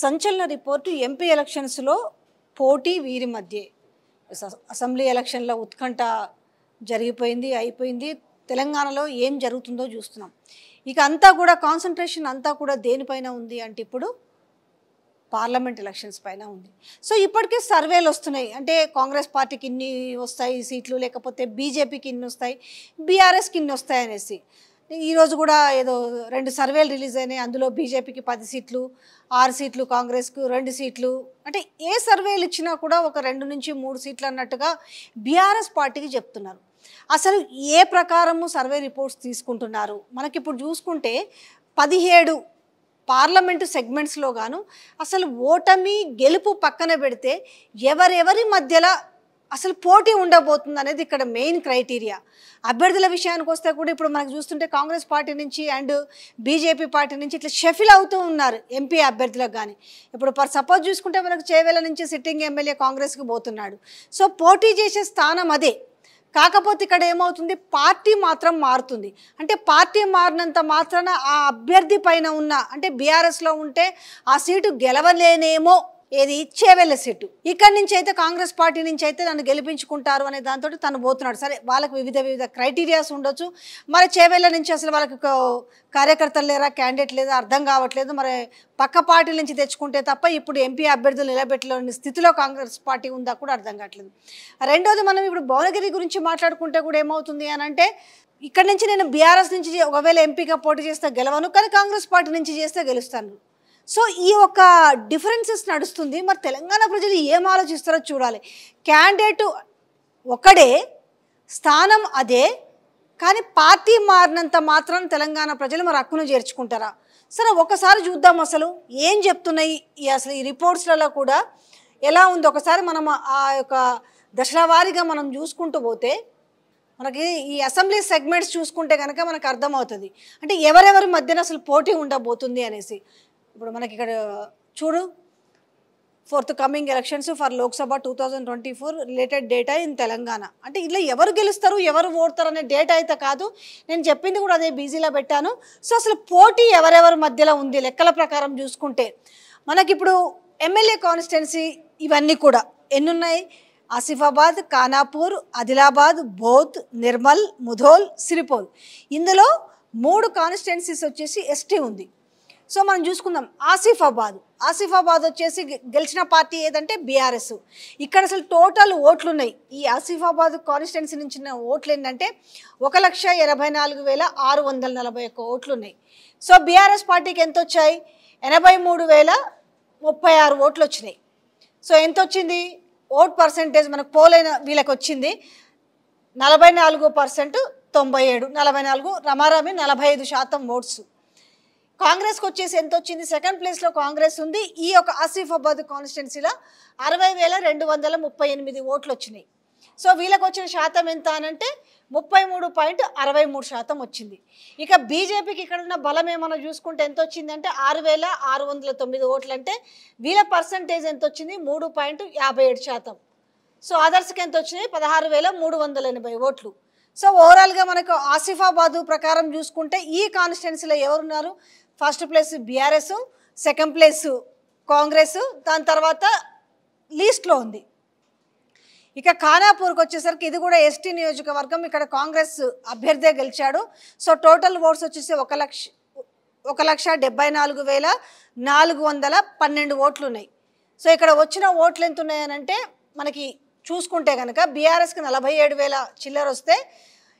సంచలన report MP ఎలక్షన్స్లో పోటీ వీరి మధ్య అసెంబ్లీ ఎలక్షన్ల ఉత్కంఠ జరిగిపోయింది అయిపోయింది. తెలంగాణలో ఏం జరుగుతుందో చూస్తున్నాం. ఇక అంతా కూడా కాన్సంట్రేషన్ అంతా కూడా దేనిపైన ఉంది అంటే ఇప్పుడు పార్లమెంట్ ఎలక్షన్స్ పైన ఉంది. సో ఇప్పటికే సర్వేలు వస్తున్నాయి. అంటే కాంగ్రెస్ పార్టీకి ఇన్ని వస్తాయి సీట్లు, లేకపోతే బీజేపీకి ఇన్ని వస్తాయి, బీఆర్ఎస్కి ఇన్ని వస్తాయి అనేసి. ఈరోజు కూడా ఏదో 2 సర్వేలు రిలీజ్ అయినాయి. అందులో బీజేపీకి 10 సీట్లు, 6 సీట్లు, కాంగ్రెస్కు 2 సీట్లు. అంటే ఏ సర్వేలు ఇచ్చినా కూడా ఒక 2 నుంచి 3 సీట్లు అన్నట్టుగా బీఆర్ఎస్ పార్టీకి చెప్తున్నారు. అసలు ఏ ప్రకారము సర్వే రిపోర్ట్స్ తీసుకుంటున్నారు? మనకి ఇప్పుడు చూసుకుంటే 17 పార్లమెంటు సెగ్మెంట్స్లో గాను అసలు ఓటమి గెలుపు పక్కన పెడితే ఎవరెవరి మధ్యలో అసలు పోటీ ఉండబోతుంది అనేది ఇక్కడ మెయిన్ క్రైటీరియా. అభ్యర్థుల విషయానికి వస్తే కూడా ఇప్పుడు మనకు చూస్తుంటే కాంగ్రెస్ పార్టీ నుంచి అండ్ బీజేపీ పార్టీ నుంచి ఇట్లా షఫిల్ అవుతూ ఉన్నారు ఎంపీ అభ్యర్థులకు. కానీ ఇప్పుడు సపోజ్ చూసుకుంటే మనకు చేవేల నుంచి సిట్టింగ్ ఎమ్మెల్యే కాంగ్రెస్కి పోతున్నాడు. సో పోటీ చేసే స్థానం అదే. కాకపోతే ఇక్కడ ఏమవుతుంది, పార్టీ మాత్రం మారుతుంది. అంటే పార్టీ మారినంత మాత్రాన ఆ అభ్యర్థి పైన ఉన్న అంటే బీఆర్ఎస్లో ఉంటే ఆ సీటు గెలవలేనేమో, ఏది చేవేళ్ళ సీటు. ఇక్కడి నుంచి అయితే కాంగ్రెస్ పార్టీ నుంచి అయితే నన్ను గెలిపించుకుంటారు అనే దాంతో తను పోతున్నాడు. సరే, వాళ్ళకి వివిధ క్రైటీరియాస్ ఉండొచ్చు. మరి చేవేళ్ళ నుంచి అసలు వాళ్ళకి కార్యకర్తలు లేరా, క్యాండిడేట్ లేదా అర్థం కావట్లేదు. మరి పక్క పార్టీల నుంచి తెచ్చుకుంటే తప్ప ఇప్పుడు ఎంపీ అభ్యర్థులు నిలబెట్టలేని స్థితిలో కాంగ్రెస్ పార్టీ ఉందా కూడా అర్థం కావట్లేదు. రెండోది, మనం ఇప్పుడు భువనగిరి గురించి మాట్లాడుకుంటే కూడా ఏమవుతుంది అని అంటే, ఇక్కడ నుంచి నేను బీఆర్ఎస్ నుంచి ఒకవేళ ఎంపీగా పోటీ చేస్తే గెలవను, కానీ కాంగ్రెస్ పార్టీ నుంచి చేస్తే గెలుస్తాను. సో ఈ ఒక డిఫరెన్సెస్ నడుస్తుంది. మరి తెలంగాణ ప్రజలు ఏం ఆలోచిస్తారో చూడాలి. క్యాండిడేట్ ఒకడే, స్థానం అదే, కానీ పార్టీ మారినంత మాత్రం తెలంగాణ ప్రజలు మరి హక్కును చేర్చుకుంటారా? సరే, ఒకసారి చూద్దాం అసలు ఏం చెప్తున్నాయి అసలు ఈ రిపోర్ట్స్లలో కూడా ఎలా ఉంది. ఒకసారి మనం ఆ యొక్క దశల వారీగా మనం చూసుకుంటూ పోతే మనకి ఈ అసెంబ్లీ సెగ్మెంట్స్ చూసుకుంటే కనుక మనకు అర్థమవుతుంది అంటే ఎవరెవరి మధ్యన అసలు పోటీ ఉండబోతుంది అనేసి. ఇప్పుడు మనకి ఇక్కడ చూడు, fourth coming elections for Lok Sabha 2024 related data in Telangana. అంటే ఇలా ఎవరు గెలుస్తారు, ఎవరు ఓడతారు అనే డేటా అయితే కాదు, నేను చెప్పింది కూడా అదే బీజీలో పెట్టాను. సో అసలు పోటీ ఎవరెవరి మధ్యలో ఉంది లెక్కల ప్రకారం చూసుకుంటే మనకిప్పుడు ఎమ్మెల్యే కాన్స్టిట్యున్సీ ఇవన్నీ కూడా ఎన్నున్నాయి? ఆసిఫాబాద్, ఖానాపూర్, ఆదిలాబాద్, బోధ్, నిర్మల్, ముధోల్, సిరిపోల్. ఇందులో 3 కాన్స్టిట్యున్సీస్ వచ్చేసి ఎస్టీ ఉంది. సో మనం చూసుకుందాం, ఆసిఫాబాద్ వచ్చేసి గెలిచిన పార్టీ ఏదంటే బీఆర్ఎస్. ఇక్కడ అసలు టోటల్ ఓట్లు ఉన్నాయి ఈ ఆసిఫాబాద్ కాన్స్టిట్యున్సీ నుంచి ఓట్లు ఏంటంటే 1,84,641 ఓట్లు ఉన్నాయి. సో బీఆర్ఎస్ పార్టీకి ఎంత వచ్చాయి? 83,036 ఓట్లు వచ్చినాయి. సో ఎంత వచ్చింది ఓట్ పర్సెంటేజ్ మనకు పోలైన వీళ్ళకి వచ్చింది 44%, 97, 44, రమారామి 45% ఓట్స్. కాంగ్రెస్కి వచ్చేసి ఎంత వచ్చింది? సెకండ్ ప్లేస్లో కాంగ్రెస్ ఉంది. ఈ యొక్క ఆసిఫాబాద్ కాన్స్టిట్యున్సీలో 60,238 ఓట్లు వచ్చినాయి. సో వీళ్ళకి వచ్చిన శాతం ఎంత అనంటే 33.63% వచ్చింది. ఇక బీజేపీకి ఇక్కడ ఉన్న బలం ఏమన్నా చూసుకుంటే ఎంత వచ్చిందంటే 6,609 ఓట్లు. అంటే వీళ్ళ పర్సంటేజ్ ఎంత వచ్చింది? 3.57%. సో అదర్స్కి ఎంత వచ్చినాయి? 16,380 ఓట్లు. సో ఓవరాల్గా మనకు ఆసిఫాబాదు ప్రకారం చూసుకుంటే ఈ కాన్స్టిట్యున్సీలో ఎవరున్నారు? First place BRS, second place Congress, దాని తర్వాత లీస్ట్లో ఉంది. ఇక ఖానాపూర్కి వచ్చేసరికి ఇది కూడా ఎస్టీ నియోజకవర్గం. ఇక్కడ కాంగ్రెస్ అభ్యర్థే గెలిచాడు. సో టోటల్ ఓట్స్ వచ్చేసి 1,74,412 ఓట్లు ఉన్నాయి. సో ఇక్కడ వచ్చిన ఓట్లు ఎంత ఉన్నాయనంటే మనకి చూసుకుంటే కనుక బీఆర్ఎస్కి 47,000 చిల్లర వస్తే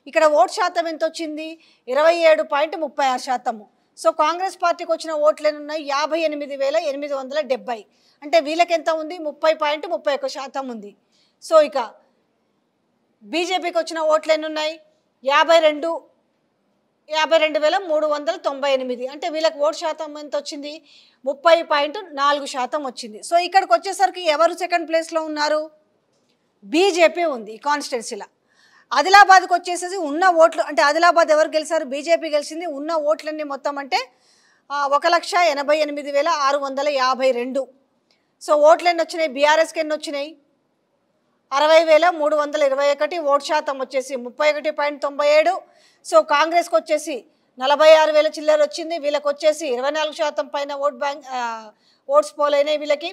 ఇక్కడ ఓట్ శాతం ఎంత వచ్చింది? 27.36%. సో కాంగ్రెస్ పార్టీకి వచ్చిన ఓట్లు ఎన్ని ఉన్నాయి? 58,870. అంటే వీళ్ళకి ఎంత ఉంది? 30.31% ఉంది. సో ఇక బీజేపీకి వచ్చిన ఓట్లు ఎన్ని ఉన్నాయి? 52,398. అంటే వీళ్ళకి ఓట్ శాతం ఎంత వచ్చింది? 30.4% వచ్చింది. సో ఇక్కడికి వచ్చేసరికి ఎవరు సెకండ్ ప్లేస్లో ఉన్నారు? బీజేపీ ఉంది ఈ కాన్స్టిట్యున్సీలో. ఆదిలాబాద్కి వచ్చేసేసి ఉన్న ఓట్లు అంటే ఆదిలాబాద్ ఎవరు గెలిచారు? బీజేపీ గెలిచింది. ఉన్న ఓట్లన్నీ మొత్తం అంటే 1,88,652. సో ఓట్లు ఎన్ని వచ్చినాయి? బీఆర్ఎస్కి ఎన్ని వచ్చినాయి? 60,321. ఓట్ శాతం వచ్చేసి 31.97. సో కాంగ్రెస్కి వచ్చేసి 46,000 చిల్లర వచ్చింది. వీళ్ళకి వచ్చేసి 24% పైన ఓట్స్ పోలైనాయి. వీళ్ళకి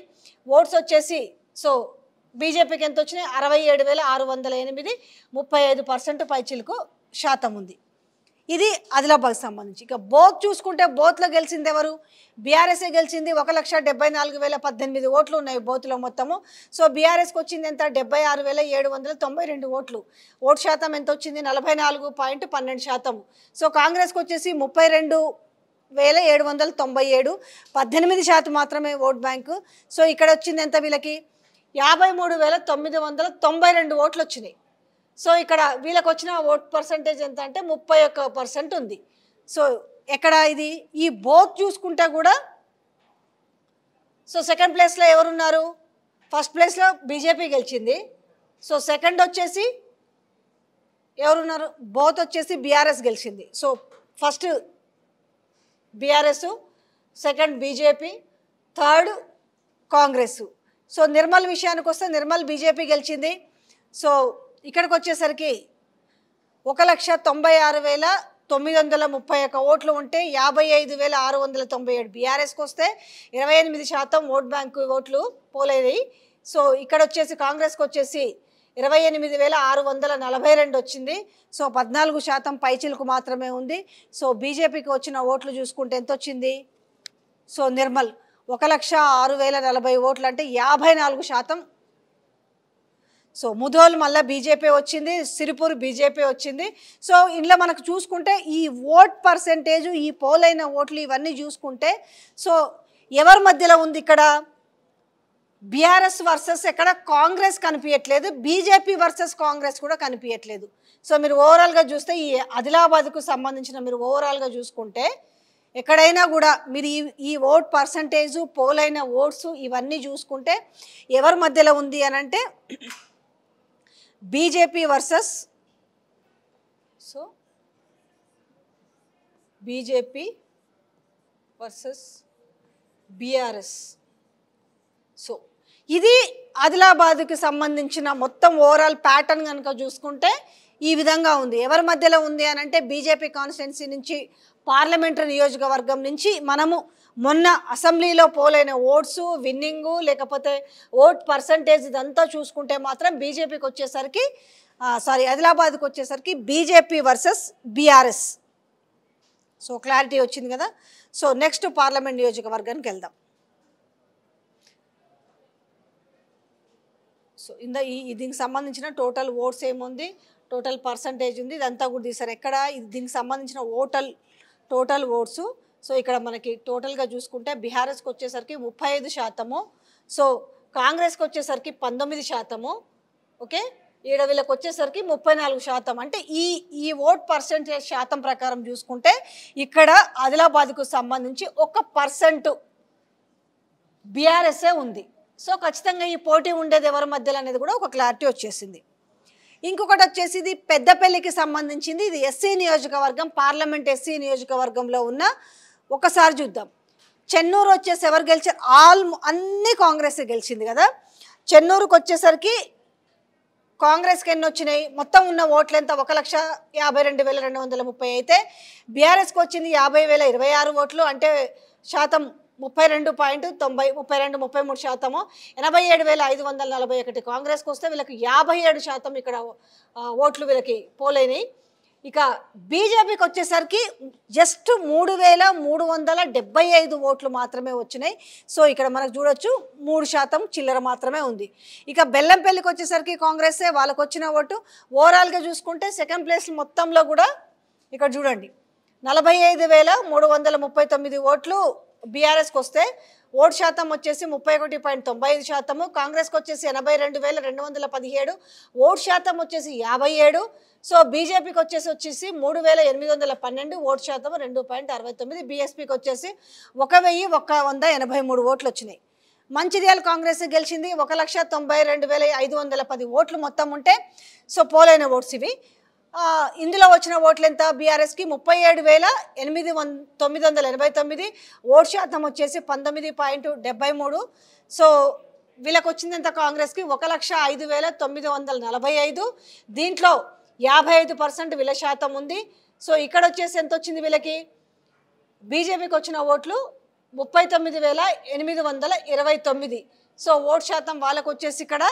ఓట్స్ వచ్చేసి సో బీజేపీకి ఎంత వచ్చినాయి? 67,608, 35% పైచిలకు శాతం ఉంది. ఇది ఆదిలాబాద్ సంబంధించి. ఇక బోత్ చూసుకుంటే బోత్లో గెలిచింది ఎవరు? బీఆర్ఎస్ఏ గెలిచింది. 1,74,018 ఓట్లు ఉన్నాయి బోత్లో మొత్తము. సో బీఆర్ఎస్కి వచ్చింది ఎంత? 76,792 ఓట్లు. ఓటు శాతం ఎంత వచ్చింది? 44.12%. సో కాంగ్రెస్కి వచ్చేసి 32,797, 18% మాత్రమే ఓట్ బ్యాంకు. సో ఇక్కడ వచ్చింది ఎంత వీళ్ళకి? 53,992 ఓట్లు వచ్చినాయి. సో ఇక్కడ వీళ్ళకి వచ్చిన ఓట్ పర్సంటేజ్ ఎంత అంటే 31% ఉంది. సో ఎక్కడ ఇది? ఈ బోత్ చూసుకుంటే కూడా సో సెకండ్ ప్లేస్లో ఎవరున్నారు? ఫస్ట్ ప్లేస్లో బీజేపీ గెలిచింది. సో సెకండ్ వచ్చేసి ఎవరున్నారు? బోత్ వచ్చేసి బీఆర్ఎస్ గెలిచింది. So first BRS, second BJP, third Congress. So Nirmal విషయానికి వస్తే నిర్మల్ బీజేపీ గెలిచింది. సో ఇక్కడికి వచ్చేసరికి 1,96,931 ఓట్లు ఉంటే 55,697 బీఆర్ఎస్కి వస్తే 28% ఓట్ బ్యాంకు ఓట్లు పోలేది. సో ఇక్కడ వచ్చేసి కాంగ్రెస్కి వచ్చేసి 28,642 వచ్చింది. సో 14% పైచిలకు మాత్రమే ఉంది. సో బీజేపీకి వచ్చిన ఓట్లు చూసుకుంటే ఎంత వచ్చింది? సో నిర్మల్ 1,06,040 ఓట్లు అంటే 54%. సో ముధోల్ మళ్ళీ బీజేపీ వచ్చింది, సిరిపూర్ బీజేపీ వచ్చింది. సో ఇందులో మనకు చూసుకుంటే ఈ ఓట్ పర్సెంటేజ్, ఈ పోలైన ఓట్లు ఇవన్నీ చూసుకుంటే సో ఎవరి మధ్యలో ఉంది ఇక్కడ? బీఆర్ఎస్ వర్సెస్ ఎక్కడ కాంగ్రెస్ కనిపించట్లేదు, బీజేపీ వర్సెస్ కాంగ్రెస్ కూడా కనిపించట్లేదు. సో మీరు ఓవరాల్గా చూస్తే ఈ ఆదిలాబాద్కు సంబంధించిన మీరు ఓవరాల్గా చూసుకుంటే ఎక్కడైనా కూడా మీరు ఈ ఓట్ పర్సంటేజు, పోలైన ఓట్స్ ఇవన్నీ చూసుకుంటే ఎవరి మధ్యలో ఉంది అని అంటే BJP versus so BJP versus BRS. So ఇది ఆదిలాబాద్కి సంబంధించిన మొత్తం ఓవరాల్ ప్యాటర్న్ కనుక చూసుకుంటే ఈ విధంగా ఉంది. ఎవరి మధ్యలో ఉంది అని అంటే బీజేపీ కాన్స్టిట్యున్సీ నుంచి, పార్లమెంటరీ నియోజకవర్గం నుంచి మనము మొన్న అసెంబ్లీలో పోలైన ఓట్స్, విన్నింగు, లేకపోతే ఓట్ పర్సంటేజ్ ఇదంతా చూసుకుంటే మాత్రం బీజేపీకి వచ్చేసరికి ఆదిలాబాద్కి వచ్చేసరికి BJP versus BRS. So clarity వచ్చింది కదా. సో నెక్స్ట్ పార్లమెంట్ నియోజకవర్గానికి వెళ్దాం. సో దీనికి సంబంధించిన టోటల్ ఓట్స్ ఏముంది, టోటల్ పర్సంటేజ్ ఉంది, ఇదంతా కూడా తీసారు. ఎక్కడ దీనికి సంబంధించిన టోటల్ ఓట్స్. సో ఇక్కడ మనకి టోటల్గా చూసుకుంటే బీఆర్ఎస్కి వచ్చేసరికి 35%, సో కాంగ్రెస్కి వచ్చేసరికి 19%, ఓకే, ఈడ వీళ్ళకి వచ్చేసరికి 34%. అంటే ఈ ఓట్ పర్సంటేజ్ శాతం ప్రకారం చూసుకుంటే ఇక్కడ ఆదిలాబాద్కు సంబంధించి 1% బీఆర్ఎస్ఏ ఉంది. సో ఖచ్చితంగా ఈ పోటీ ఉండేది ఎవరి మధ్యలో అనేది కూడా ఒక క్లారిటీ వచ్చేసింది. ఇంకొకటి వచ్చేసి ఇది పెద్దపల్లికి సంబంధించింది. ఇది ఎస్సీ నియోజకవర్గం, పార్లమెంట్ ఎస్సీ నియోజకవర్గంలో ఉన్న. ఒకసారి చూద్దాం. చెన్నూరు వచ్చేసి ఎవరు గెలిచారు? అన్ని కాంగ్రెస్ గెలిచింది కదా. చెన్నూరుకు వచ్చేసరికి కాంగ్రెస్కి ఎన్ని వచ్చినాయి? మొత్తం ఉన్న ఓట్లు ఎంత? 1,52,230 అయితే బీఆర్ఎస్కి వచ్చింది 50,026 ఓట్లు, అంటే శాతం 32.93%. 87,541 కాంగ్రెస్కి వస్తే వీళ్ళకి 57% ఇక్కడ ఓట్లు వీళ్ళకి పోలేని. ఇక బీజేపీకి వచ్చేసరికి జస్ట్ 3,375 ఓట్లు మాత్రమే వచ్చినాయి. సో ఇక్కడ మనకు చూడొచ్చు 3% చిల్లర మాత్రమే ఉంది. ఇక బెల్లంపల్లికి వచ్చేసరికి కాంగ్రెసే, వాళ్ళకు వచ్చిన ఓటు ఓవరాల్గా చూసుకుంటే సెకండ్ ప్లేస్ మొత్తంలో కూడా ఇక్కడ చూడండి 45,339 ఓట్లు బీఆర్ఎస్కి వస్తే ఓటు శాతం వచ్చేసి 31.95%. కాంగ్రెస్కి వచ్చేసి 82,217, ఓటు శాతం వచ్చేసి 57. సో బీజేపీకి వచ్చేసి 3,812, ఓటు శాతం 2.69. బీఎస్పీకి వచ్చేసి 1,183 ఓట్లు వచ్చినాయి. మంచిర్యాల కాంగ్రెస్ గెలిచింది. 1,92,510 ఓట్లు మొత్తం ఉంటే సో పోలైన ఓట్స్ ఇవి. ఇందులో వచ్చిన ఓట్లు ఎంత? బీఆర్ఎస్కి 37,989, ఓటు శాతం వచ్చేసి 19.73. సో వీళ్ళకి వచ్చింది ఎంత? కాంగ్రెస్కి 1,05,945. దీంట్లో 55% వీళ్ళ శాతం ఉంది. సో ఇక్కడ వచ్చేసి ఎంత వచ్చింది వీళ్ళకి, బీజేపీకి వచ్చిన ఓట్లు 39,829. సో ఓటు శాతం వాళ్ళకు వచ్చేసి ఇక్కడ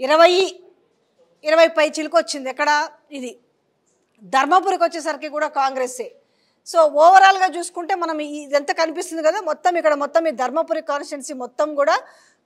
20 పై చిలుకు వచ్చింది. ఎక్కడ ఇది ధర్మపురికి వచ్చేసరికి కూడా కాంగ్రెస్సే. సో ఓవరాల్గా చూసుకుంటే మనం ఇదంతా కనిపిస్తుంది కదా, మొత్తం ఇక్కడ మొత్తం ఈ ధర్మపురి కాన్స్టిట్యున్సీ మొత్తం కూడా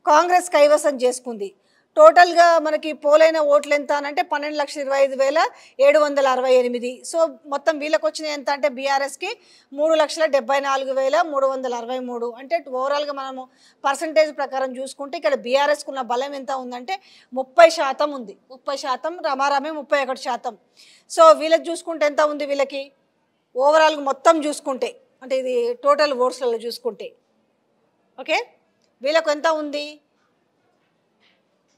కాంగ్రెస్ కైవసం చేసుకుంది. టోటల్గా మనకి పోలైన ఓట్లు ఎంత అని అంటే 12,25,768. సో మొత్తం వీళ్ళకి వచ్చిన ఎంత అంటే బీఆర్ఎస్కి 3,74,363. అంటే ఓవరాల్గా మనము పర్సంటేజ్ ప్రకారం చూసుకుంటే ఇక్కడ బీఆర్ఎస్కి ఉన్న బలం ఎంత ఉందంటే 30% ఉంది. 30%, రమారామే 31%. సో వీళ్ళకి చూసుకుంటే ఎంత ఉంది, వీళ్ళకి ఓవరాల్గా మొత్తం చూసుకుంటే అంటే ఇది టోటల్ ఓట్స్లలో చూసుకుంటే ఓకే, వీళ్ళకు ఎంత ఉంది,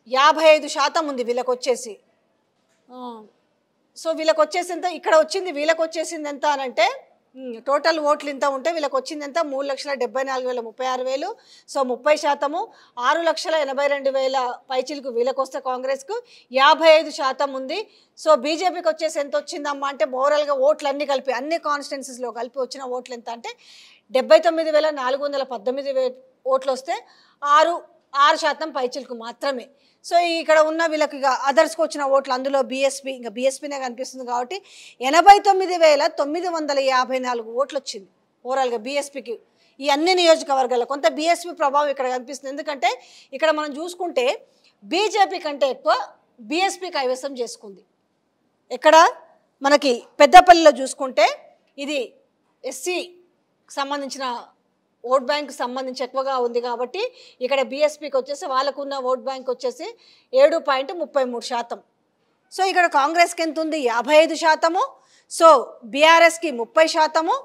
55% ఉంది వీళ్ళకి వచ్చేసి. సో వీళ్ళకి వచ్చేసి ఎంత ఇక్కడ వచ్చింది, వీళ్ళకి వచ్చేసింది ఎంత అని అంటే టోటల్ ఓట్లు ఇంత ఉంటే వీళ్ళకి వచ్చింది ఎంత, 3,74,036. సో 30%, 6,82,000 పైచిలకు వీళ్ళకి వస్తే కాంగ్రెస్కు 55% ఉంది. సో బీజేపీకి వచ్చేసి ఎంత వచ్చిందమ్మా అంటే ఓవరాల్గా ఓట్లు అన్నీ కలిపి అన్ని కాన్స్టిట్యున్సీస్లో కలిపి వచ్చిన ఓట్లు ఎంత అంటే 79,418 ఓట్లు వస్తే 6% పైచిలకు మాత్రమే. సో ఇక్కడ ఉన్న వీళ్ళకి ఇక అదర్స్కి వచ్చిన ఓట్లు అందులో బీఎస్పీ, ఇంకా బీఎస్పీనే కనిపిస్తుంది కాబట్టి 89,954 ఓట్లు వచ్చింది ఓవరాల్గా బీఎస్పీకి ఈ అన్ని నియోజకవర్గాల్లో. కొంత బీఎస్పీ ప్రభావం ఇక్కడ కనిపిస్తుంది, ఎందుకంటే ఇక్కడ మనం చూసుకుంటే బీజేపీ కంటే ఎక్కువ బీఎస్పీ కైవసం చేసుకుంది. ఇక్కడ మనకి పెద్దపల్లిలో చూసుకుంటే ఇది ఎస్సీ సంబంధించిన ఓట్ బ్యాంక్ సంబంధించి ఎక్కువగా ఉంది కాబట్టి ఇక్కడ బీఎస్పీకి వచ్చేసి వాళ్ళకున్న ఓట్ బ్యాంక్ వచ్చేసి 7.33%. సో ఇక్కడ కాంగ్రెస్కి ఎంత ఉంది, 55%. సో బీఆర్ఎస్కి 30%,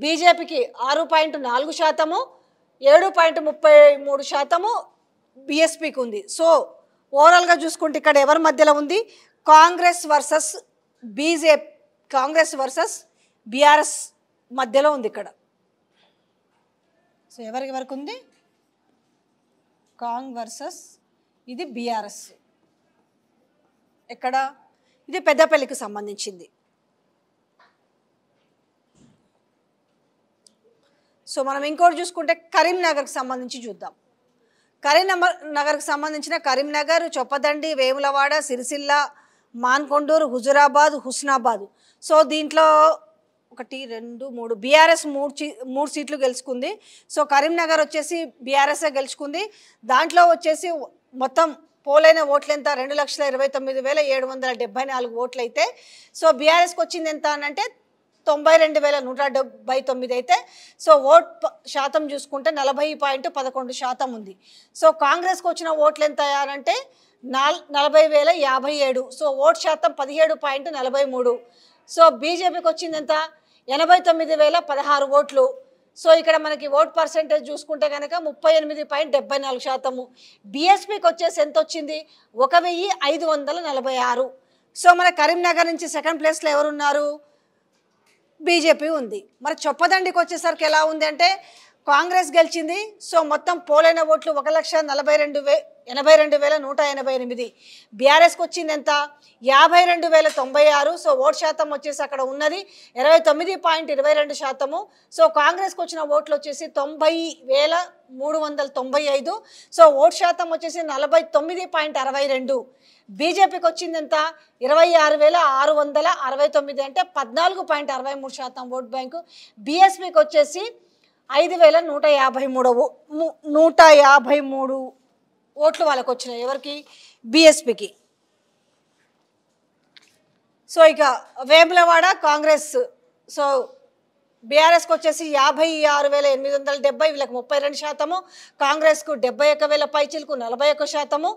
బీజేపీకి 6.4%, 7.33% బీఎస్పీకి ఉంది. సో ఓవరాల్గా చూసుకుంటే ఇక్కడ ఎవరి మధ్యలో ఉంది, కాంగ్రెస్ వర్సెస్ బీఆర్ఎస్ మధ్యలో ఉంది ఇక్కడ. సో ఎవరికి ఉంది, కాంగ్ వర్సెస్ ఇది బీఆర్ఎస్. ఎక్కడ ఇది పెద్దపల్లికి సంబంధించింది. సో మనం ఇంకోటి చూసుకుంటే కరీంనగర్కి సంబంధించి చూద్దాం. కరీంనగర్కి సంబంధించిన కరీంనగర్, చొప్పదండి, వేములవాడ, సిరిసిల్ల, మాన్కొండూరు, హుజురాబాద్, హుస్నాబాద్. సో దీంట్లో 1, 2, 3 బీఆర్ఎస్ 3 సీట్లు గెలుచుకుంది. సో కరీంనగర్ వచ్చేసి బీఆర్ఎస్ఏ గెలుచుకుంది. దాంట్లో వచ్చేసి మొత్తం పోలైన ఓట్లు ఎంత, 2,29,774 ఓట్లు అయితే సో బీఆర్ఎస్కి వచ్చింది ఎంత అని అంటే 92,179 అయితే. సో ఓట్ శాతం చూసుకుంటే 40.11% ఉంది. సో కాంగ్రెస్కి వచ్చిన ఓట్లు ఎంత అయ్యారంటే 40,057. సో ఓట్ శాతం 17.43. సో బీజేపీకి వచ్చింది ఎంత, 89,016 ఓట్లు. సో ఇక్కడ మనకి ఓట్ పర్సెంటేజ్ చూసుకుంటే కనుక 38.74%. బీఎస్పీకి వచ్చేసి ఎంత వచ్చింది, 1,546. సో మన కరీంనగర్ నుంచి సెకండ్ ప్లేస్లో ఎవరున్నారు, బీజేపీ ఉంది. మరి చొప్పదండికి వచ్చేసరికి ఎలా ఉంది అంటే కాంగ్రెస్ గెలిచింది. సో మొత్తం పోలైన ఓట్లు 1,82,188. బీఆర్ఎస్కి వచ్చింది ఎంత, 52,096. సో ఓట్ శాతం వచ్చేసి అక్కడ ఉన్నది 29.22%. సో కాంగ్రెస్కి వచ్చిన ఓట్లు వచ్చేసి 90,395. సో ఓట్ శాతం వచ్చేసి 49.62. బీజేపీకి వచ్చింది ఎంత, 26,669 అంటే 14.63% ఓట్ బ్యాంకు. బీఎస్పీకి వచ్చేసి 5,153 ఓట్లు వాళ్ళకు వచ్చినాయి. ఎవరికి, బీఎస్పీకి. సో ఇక వేములవాడ కాంగ్రెస్. సో బీఆర్ఎస్కి వచ్చేసి 56,870, వీళ్ళకి 32%. కాంగ్రెస్కు 71,000 పైచిలకు 41%.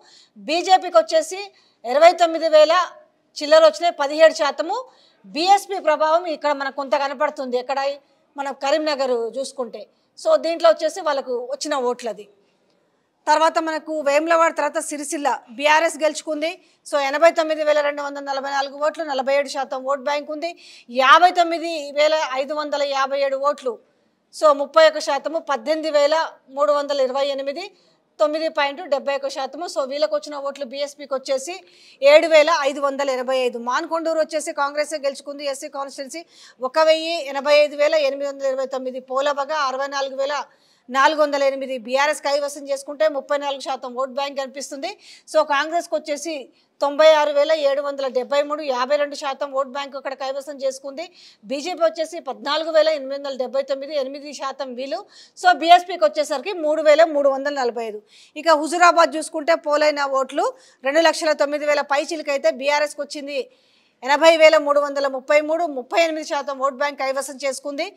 బీజేపీకి వచ్చేసి 29,000 చిల్లర వచ్చినాయి, 17%. బీఎస్పీ ప్రభావం ఇక్కడ మనకు కొంత కనపడుతుంది. ఎక్కడ, మన కరీంనగర్ చూసుకుంటే. సో దీంట్లో వచ్చేసి వాళ్ళకు వచ్చిన ఓట్లది. తర్వాత మనకు వేములవాడ తర్వాత సిరిసిల్ల బీఆర్ఎస్ గెలుచుకుంది. సో 89,244 ఓట్లు, 47% ఓట్ బ్యాంక్ ఉంది. 59,557 ఓట్లు, సో 31%. 18,328 9.71%. సో వీళ్ళకి వచ్చిన ఓట్లు బీఎస్పీకి వచ్చేసి 7,585. మాన్కొండూరు వచ్చేసి కాంగ్రెస్ గెలుచుకుంది. SC constituency 1,85,829. పోలవగా 64,408 బీఆర్ఎస్ కైవసం చేసుకుంటే 34% ఓట్ బ్యాంక్ కనిపిస్తుంది. సో కాంగ్రెస్కి వచ్చేసి 96,773, 52% ఓట్ బ్యాంక్ అక్కడ కైవసం చేసుకుంది. బీజేపీ వచ్చేసి 14,879, 8% వీళ్ళు. సో బీఎస్పీకి వచ్చేసరికి 3,345. ఇక హుజురాబాద్ చూసుకుంటే పోలైన ఓట్లు 2,09,000 పైచిలకైతే బీఆర్ఎస్కి వచ్చింది 80,333, 38% ఓట్ బ్యాంక్ కైవసం చేసుకుంది.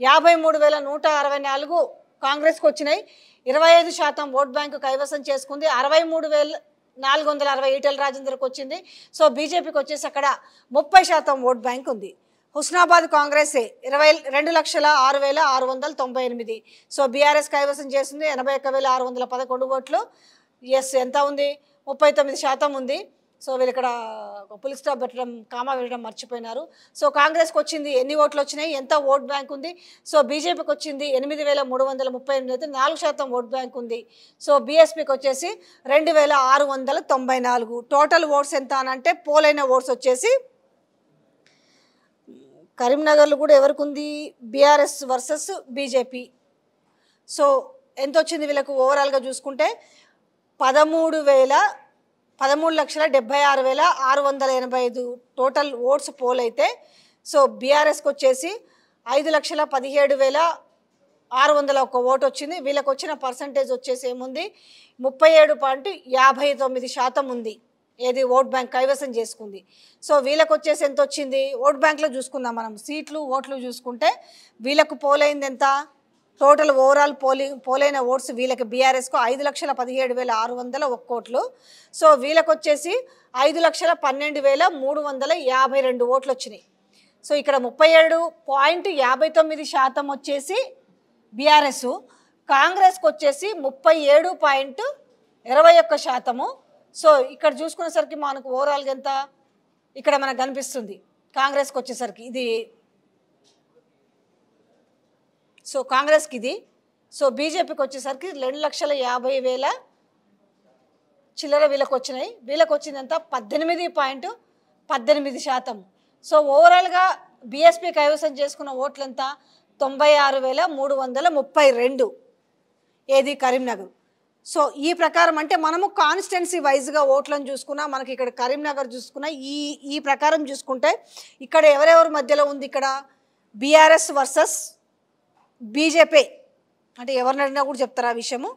53,164 కాంగ్రెస్కి వచ్చినాయి, 25% ఓట్ బ్యాంకు కైవసం చేసుకుంది. 63,460 ఈటెల రాజేందర్కి వచ్చింది. సో బీజేపీకి వచ్చేసి అక్కడ 30% ఓట్ బ్యాంక్ ఉంది. హుస్నాబాద్ కాంగ్రెస్ 22,06,698. సో బీఆర్ఎస్ కైవసం చేసింది 81,611 ఓట్లు. ఎస్ ఎంత ఉంది? 39% ఉంది. సో వీళ్ళు ఇక్కడ పులి స్టాప్ పెట్టడం, కామా పెట్టడం మర్చిపోయినారు. సో కాంగ్రెస్కి వచ్చింది ఎన్ని ఓట్లు వచ్చినాయి, ఎంత ఓట్ బ్యాంక్ ఉంది? సో బీజేపీకి వచ్చింది 8,338 అయితే 4% ఓట్ బ్యాంక్ ఉంది. సో బీఎస్పీకి వచ్చేసి 2,694. టోటల్ ఓట్స్ ఎంత అని అంటే పోలైన ఓట్స్ వచ్చేసి కరీంనగర్లో కూడా ఎవరికి ఉంది? BRS versus BJP. సో ఎంత వచ్చింది వీళ్ళకు ఓవరాల్గా చూసుకుంటే 13,76,685 టోటల్ ఓట్స్ పోల్ అయితే. సో బీఆర్ఎస్కి వచ్చేసి 5,17,601 ఓటు వచ్చింది. వీళ్ళకి వచ్చిన పర్సంటేజ్ వచ్చేసి ఏముంది? 37.59% ఉంది. ఏది ఓట్ బ్యాంక్ కైవసం చేసుకుంది. సో వీళ్ళకి వచ్చేసి ఎంత వచ్చింది? ఓట్ బ్యాంక్లో చూసుకుందాం మనం, సీట్లు ఓట్లు చూసుకుంటే వీళ్ళకు పోలైంది ఎంత? టోటల్ ఓవరాల్ పోలైన ఓట్స్ వీళ్ళకి బీఆర్ఎస్కు 5,17,601 ఓట్లు. సో వీళ్ళకి వచ్చేసి 5,12,352 ఓట్లు వచ్చినాయి. సో ఇక్కడ 37.59% వచ్చేసి బీఆర్ఎస్, కాంగ్రెస్కి వచ్చేసి 37.21%. సో ఇక్కడ చూసుకునేసరికి మనకు ఓవరాల్గా ఎంత ఇక్కడ మనకు కనిపిస్తుంది కాంగ్రెస్కి వచ్చేసరికి ఇది. సో కాంగ్రెస్కి ఇది. సో బీజేపీకి వచ్చేసరికి 2,50,000 చిల్లర వీళ్ళకి వచ్చినాయి. వీళ్ళకి వచ్చిందంతా 18.18%. సో ఓవరాల్గా బీఎస్పీ కైవసం చేసుకున్న ఓట్లు ఎంత? 96,332. ఏది? కరీంనగర్. సో ఈ ప్రకారం అంటే మనము కాన్స్టిట్యున్సీ వైజ్గా ఓట్లను చూసుకున్నా, మనకి ఇక్కడ కరీంనగర్ చూసుకున్నా, ఈ ప్రకారం చూసుకుంటే ఇక్కడ ఎవరెవరి మధ్యలో ఉంది? ఇక్కడ బీఆర్ఎస్ వర్సెస్ బీజేపీ. అంటే ఎవరిని అడిగినా కూడా చెప్తారా ఆ విషయము?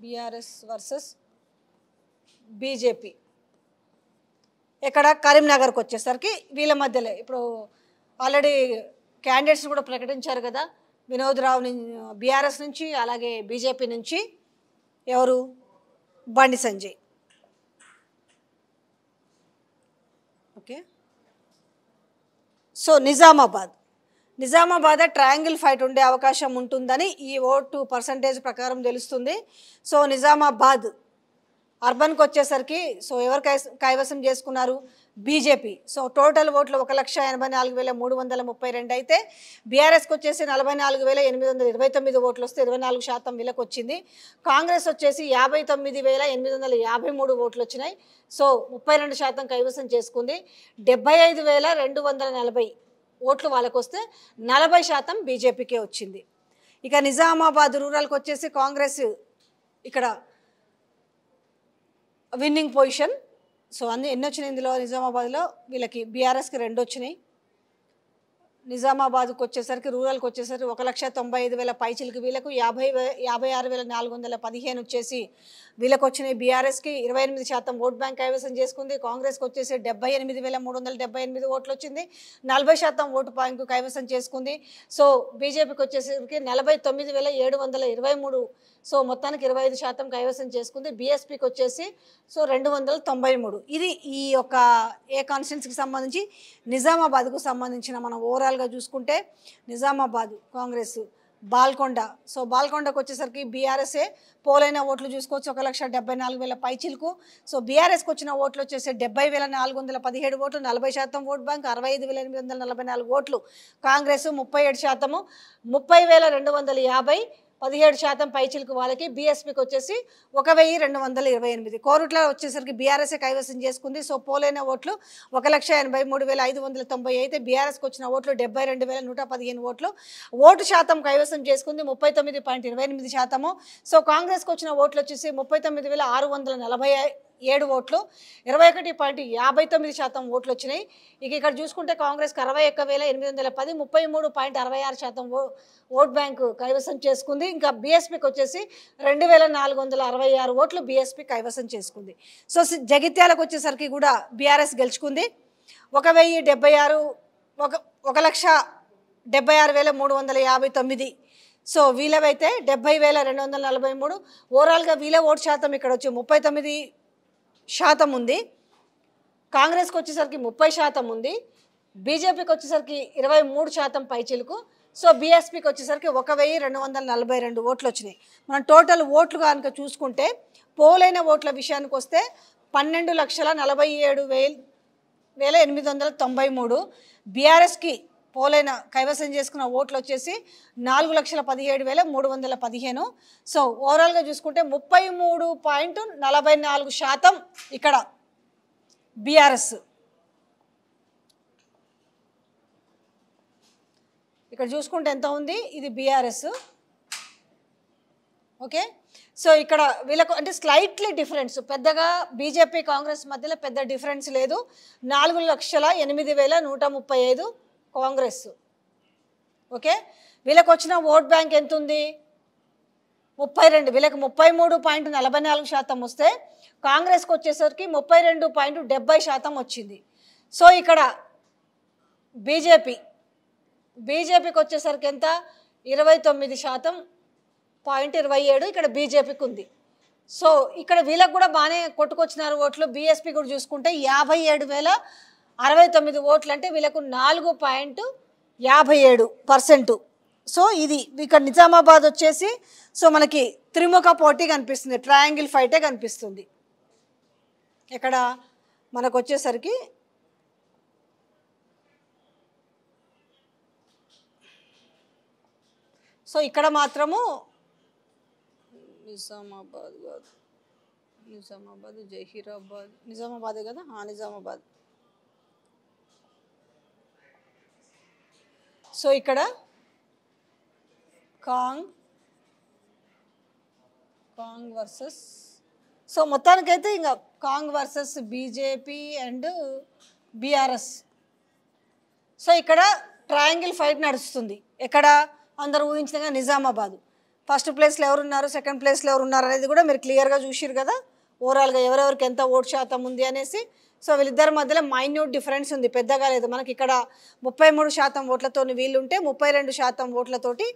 BRS versus BJP. ఇక్కడ కరీంనగర్కి వచ్చేసరికి వీళ్ళ మధ్యలో ఇప్పుడు ఆల్రెడీ క్యాండిడేట్స్ కూడా ప్రకటించారు కదా, వినోద్ రావు బీఆర్ఎస్ నుంచి, అలాగే బీజేపీ నుంచి ఎవరు? Bandi Sanjay. Okay. So Nizamabad triangle fight ఉండే అవకాశం ఉంటుందని ఈ ఓటు పర్సంటేజ్ ప్రకారం తెలుస్తుంది. సో నిజామాబాద్ అర్బన్కి వచ్చేసరికి సో ఎవరు కైవసం చేసుకున్నారు? బీజేపీ. సో టోటల్ ఓట్లు 1,84,332 అయితే బీఆర్ఎస్కి వచ్చేసి 44,829 ఓట్లు వస్తే 24% వీళ్ళకి వచ్చింది. కాంగ్రెస్ వచ్చేసి 59,853 ఓట్లు వచ్చినాయి. సో 32% కైవసం చేసుకుంది. 75,240 ఓట్లు వాళ్ళకు వస్తే 40% బీజేపీకే వచ్చింది. ఇక నిజామాబాద్ రూరల్కి వచ్చేసి కాంగ్రెస్ ఇక్కడ విన్నింగ్ పొజిషన్. సో ఎన్ని వచ్చినాయి ఇందులో? నిజామాబాద్లో వీళ్ళకి బీఆర్ఎస్కి 2 వచ్చినాయి. నిజామాబాద్కి వచ్చేసరికి రూరల్కి వచ్చేసరికి 1,95,000 పైచిలకి వీళ్ళకు 56,415 వచ్చేసి వీళ్ళకి వచ్చినాయి. బీఆర్ఎస్కి 28% ఓట్ బ్యాంక్ కైవసం చేసుకుంది. కాంగ్రెస్కి వచ్చేసి 78,378 ఓట్లు వచ్చింది, 40% ఓటు బ్యాంకు కైవసం చేసుకుంది. సో బీజేపీకి వచ్చేసరికి 49,723. సో మొత్తానికి 25% కైవసం చేసుకుంది. బీఎస్పీకి వచ్చేసి సో 293. ఇది ఈ యొక్క ఏ కాన్స్టిట్యున్సీకి సంబంధించి నిజామాబాద్కు సంబంధించిన మనం ఓవరాల్గా చూసుకుంటే నిజామాబాద్ కాంగ్రెస్ బాల్కొండ. సో బాల్కొండకు వచ్చేసరికి బీఆర్ఎస్ఏ పోలైన ఓట్లు చూసుకోవచ్చు 1,74,000 పైచిలకు. సో బీఆర్ఎస్కి వచ్చిన ఓట్లు వచ్చేసి 70,417 ఓట్లు, 40% ఓట్ బ్యాంక్, 65,844 ఓట్లు. కాంగ్రెస్ 37%, 30,250, 17% పైచిలకు వాళ్ళకి. బీఎస్పీకి వచ్చేసి 1,228. కోరుట్ల వచ్చేసరికి బీఆర్ఎస్ఏ కైవసం చేసుకుంది. సో పోలైన ఓట్లు 1,83,590 అయితే బీఆర్ఎస్కి వచ్చిన ఓట్లు 72,115 ఓట్లు. ఓటు శాతం కైవసం చేసుకుంది 39.28%. సో కాంగ్రెస్కి వచ్చిన ఓట్లు వచ్చేసి 39,647 ఓట్లు, 21.59% ఓట్లు వచ్చినాయి. ఇక ఇక్కడ చూసుకుంటే కాంగ్రెస్కి 61,810, 33.66% ఓట్ బ్యాంకు కైవసం చేసుకుంది. ఇంకా బీఎస్పీకి వచ్చేసి 2,466 ఓట్లు బీఎస్పీ కైవసం చేసుకుంది. సో జగిత్యాలకు వచ్చేసరికి కూడా బీఆర్ఎస్ గెలుచుకుంది. 1,76,359. సో వీళ్ళవైతే 70,243. ఓవరాల్గా వీళ్ళ ఓటు శాతం ఇక్కడ వచ్చి 39% ఉంది. కాంగ్రెస్కి వచ్చేసరికి 30% ఉంది. బీజేపీకి వచ్చేసరికి 23% పైచిలకు. సో బీఎస్పీకి వచ్చేసరికి 1,242 ఓట్లు వచ్చినాయి. మనం టోటల్ ఓట్లు కనుక చూసుకుంటే పోలైన ఓట్ల విషయానికి వస్తే 12,47,893. బీఆర్ఎస్కి పోలైన కైవసం చేసుకున్న ఓట్లు వచ్చేసి 4,17,315. సో ఓవరాల్గా చూసుకుంటే 33.44% ఇక్కడ బీఆర్ఎస్. ఇక్కడ చూసుకుంటే ఎంత ఉంది, ఇది బీఆర్ఎస్. ఓకే, సో ఇక్కడ వీళ్ళకు అంటే స్లైట్లీ డిఫరెన్స్, పెద్దగా బీజేపీ కాంగ్రెస్ మధ్యలో పెద్ద డిఫరెన్స్ లేదు. 4,08,135 కాంగ్రెస్. ఓకే, వీళ్ళకి వచ్చిన ఓట్ బ్యాంక్ ఎంత ఉంది, 32. వీళ్ళకి 33.44% వస్తే కాంగ్రెస్కి వచ్చేసరికి 32.70% వచ్చింది. సో ఇక్కడ బీజేపీకి వచ్చేసరికి ఎంత, 29.27% ఇక్కడ బీజేపీకి ఉంది. సో ఇక్కడ వీళ్ళకి కూడా బాగానే కొట్టుకొచ్చినారు ఓట్లు. బీఎస్పీ కూడా చూసుకుంటే 57,069 ఓట్లు, అంటే వీళ్ళకు 4.57%. సో ఇది ఇక్కడ నిజామాబాద్ వచ్చేసి సో మనకి త్రిముఖ పోటీ కనిపిస్తుంది, ట్రయాంగిల్ ఫైటే కనిపిస్తుంది. ఇక్కడ మనకు వచ్చేసరికి సో ఇక్కడ మాత్రము నిజామాబాద్ జహీరాబాద్, నిజామాబాదే కదా, నిజామాబాద్. సో ఇక్కడ కాంగ్ వర్సెస్, సో మొత్తానికైతే ఇంకా Kong versus BJP and BRS. So ఇక్కడ ట్రయాంగిల్ ఫైట్ నడుస్తుంది. ఎక్కడ అందరూ ఊహించినగా నిజామాబాద్. ఫస్ట్ ప్లేస్లో ఎవరున్నారు, సెకండ్ ప్లేస్లో ఎవరున్నారు అనేది కూడా మీరు క్లియర్గా చూసిరు కదా, ఓవరాల్గా ఎవరెవరికి ఎంత ఓటు శాతం ఉంది అనేసి. సో వీళ్ళిద్దరి మధ్యలో మైన్యూట్ డిఫరెన్స్ ఉంది, పెద్దగా లేదు. మనకి ఇక్కడ 33% ఓట్లతో వీళ్ళుంటే 32% ఓట్లతోటి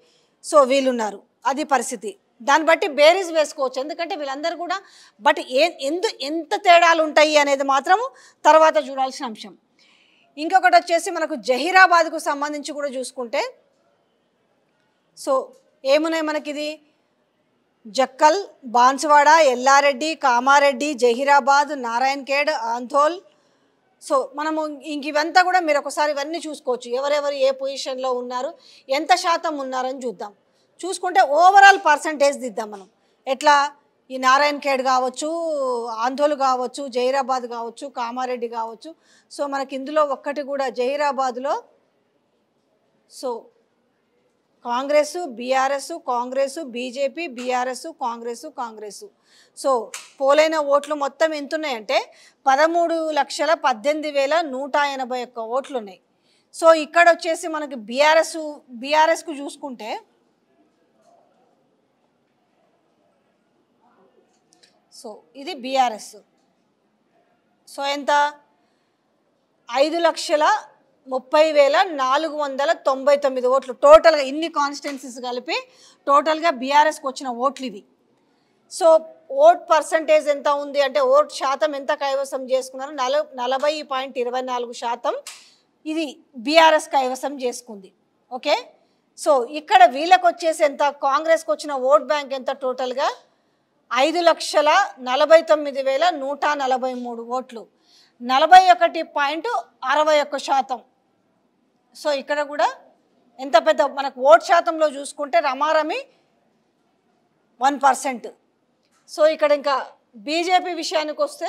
సో వీళ్ళున్నారు. అది పరిస్థితి. దాన్ని బట్టి బేరీజ్ వేసుకోవచ్చు, ఎందుకంటే వీళ్ళందరూ కూడా బట్ ఎంత తేడాలు ఉంటాయి అనేది మాత్రము తర్వాత చూడాల్సిన అంశం. ఇంకొకటి వచ్చేసి మనకు జహీరాబాద్కు సంబంధించి కూడా చూసుకుంటే సో ఏమున్నాయి మనకి, ఇది జక్కల్, బాన్సువాడ, ఎల్లారెడ్డి, కామారెడ్డి, జహీరాబాద్, నారాయణఖేడ్, ఆంధోల్. సో మనము ఇంక ఇవంతా కూడా మీరు ఒకసారి ఇవన్నీ చూసుకోవచ్చు, ఎవరెవరు ఏ పొజిషన్లో ఉన్నారు, ఎంత శాతం ఉన్నారని చూద్దాం. చూసుకుంటే ఓవరాల్ పర్సంటేజ్ దిద్దాం మనం. ఎట్లా, ఈ నారాయణఖేడ్ కావచ్చు, ఆంధోల్ కావచ్చు, జహీరాబాద్ కావచ్చు, కామారెడ్డి కావచ్చు. సో మనకి ఇందులో ఒక్కటి కూడా జహీరాబాద్లో so Congress, BRS, Congress, BJP, BRS, Congress. So పోలైన ఓట్లు మొత్తం ఎంత ఉన్నాయంటే 13,18,181 ఓట్లు ఉన్నాయి. సో ఇక్కడ వచ్చేసి మనకి బీఆర్ఎస్కు చూసుకుంటే సో ఇది బీఆర్ఎస్. సో ఎంత, 5,30,499 ఓట్లు టోటల్గా, ఇన్ని కాన్స్టిట్యున్సీస్ కలిపి టోటల్గా బీఆర్ఎస్కి వచ్చిన ఓట్లు ఇవి. సో ఓట్ పర్సంటేజ్ ఎంత ఉంది అంటే, ఓట్ శాతం ఎంత కైవసం చేసుకున్నారు, 40.24% ఇది బీఆర్ఎస్ కైవసం చేసుకుంది. ఓకే, సో ఇక్కడ వీళ్ళకి వచ్చేసి ఎంత, కాంగ్రెస్కి వచ్చిన ఓట్ బ్యాంక్ ఎంత టోటల్గా 5,49,143 ఓట్లు, 41.61%. సో ఇక్కడ కూడా ఎంత పెద్ద మనకు ఓట్ శాతంలో చూసుకుంటే రమారమి 1%. సో ఇక్కడ ఇంకా బీజేపీ విషయానికి వస్తే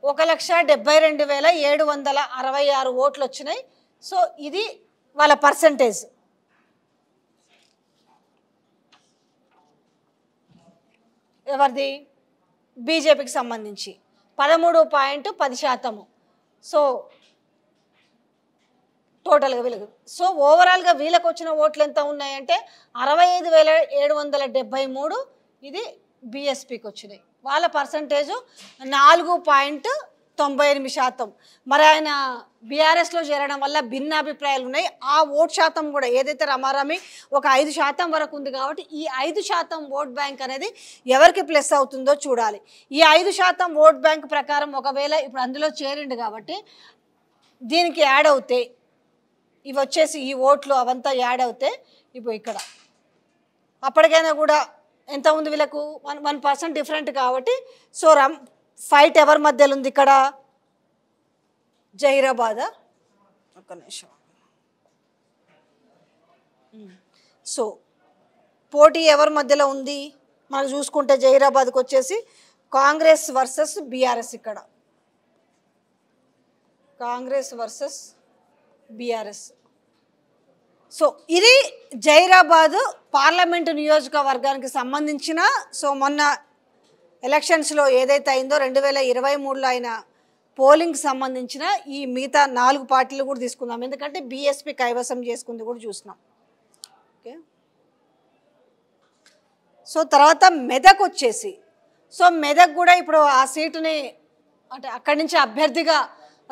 1,72,766 ఓట్లు వచ్చినాయి. సో ఇది వాళ్ళ పర్సంటేజ్. ఎవరిది, బీజేపీకి సంబంధించి 13.10%. సో టోటల్గా వీళ్ళకి, సో ఓవరాల్గా వీళ్ళకి వచ్చిన ఓట్లు ఎంత ఉన్నాయంటే 65,773. ఇది బీఎస్పీకి వచ్చినాయి. వాళ్ళ పర్సంటేజు 4.98%. మరి ఆయన బీఆర్ఎస్లో చేరడం వల్ల భిన్నాభిప్రాయాలు ఉన్నాయి. ఆ ఓట్ శాతం కూడా ఏదైతే రమారమి ఒక 5% వరకు ఉంది కాబట్టి ఈ 5% ఓట్ బ్యాంక్ అనేది ఎవరికి ప్లస్ అవుతుందో చూడాలి. ఈ 5% ఓట్ బ్యాంక్ ప్రకారం ఒకవేళ ఇప్పుడు అందులో చేరిండు కాబట్టి దీనికి యాడ్ అవుతే ఇవి వచ్చేసి ఈ ఓట్లు అవంతా యాడ్ అవుతే ఇప్పుడు ఇక్కడ అప్పటికైనా కూడా ఎంత ఉంది వీళ్ళకు 1% డిఫరెంట్ కాబట్టి. సో ఫైట్ ఎవరి మధ్యలో ఉంది ఇక్కడ, జహీరాబాద్, ఒక్క నిమిషం. సో పోటీ ఎవరి మధ్యలో ఉంది మనకు చూసుకుంటే జహీరాబాద్కి వచ్చేసి కాంగ్రెస్ వర్సెస్ బీఆర్ఎస్. ఇక్కడ కాంగ్రెస్ వర్సెస్ బీఆర్ఎస్. సో ఇది జహీరాబాద్ పార్లమెంటు నియోజకవర్గానికి సంబంధించిన, సో మొన్న ఎలక్షన్స్లో ఏదైతే అయిందో 2023లో అయిన పోలింగ్కి సంబంధించిన ఈ మిగతా 4 పార్టీలు కూడా తీసుకుందాం. ఎందుకంటే బీఎస్పీ కైవసం చేసుకుంది కూడా చూసినాం. ఓకే, సో తర్వాత మెదక్ వచ్చేసి, సో మెదక్ కూడా ఇప్పుడు ఆ సీటుని అంటే అక్కడి నుంచి అభ్యర్థిగా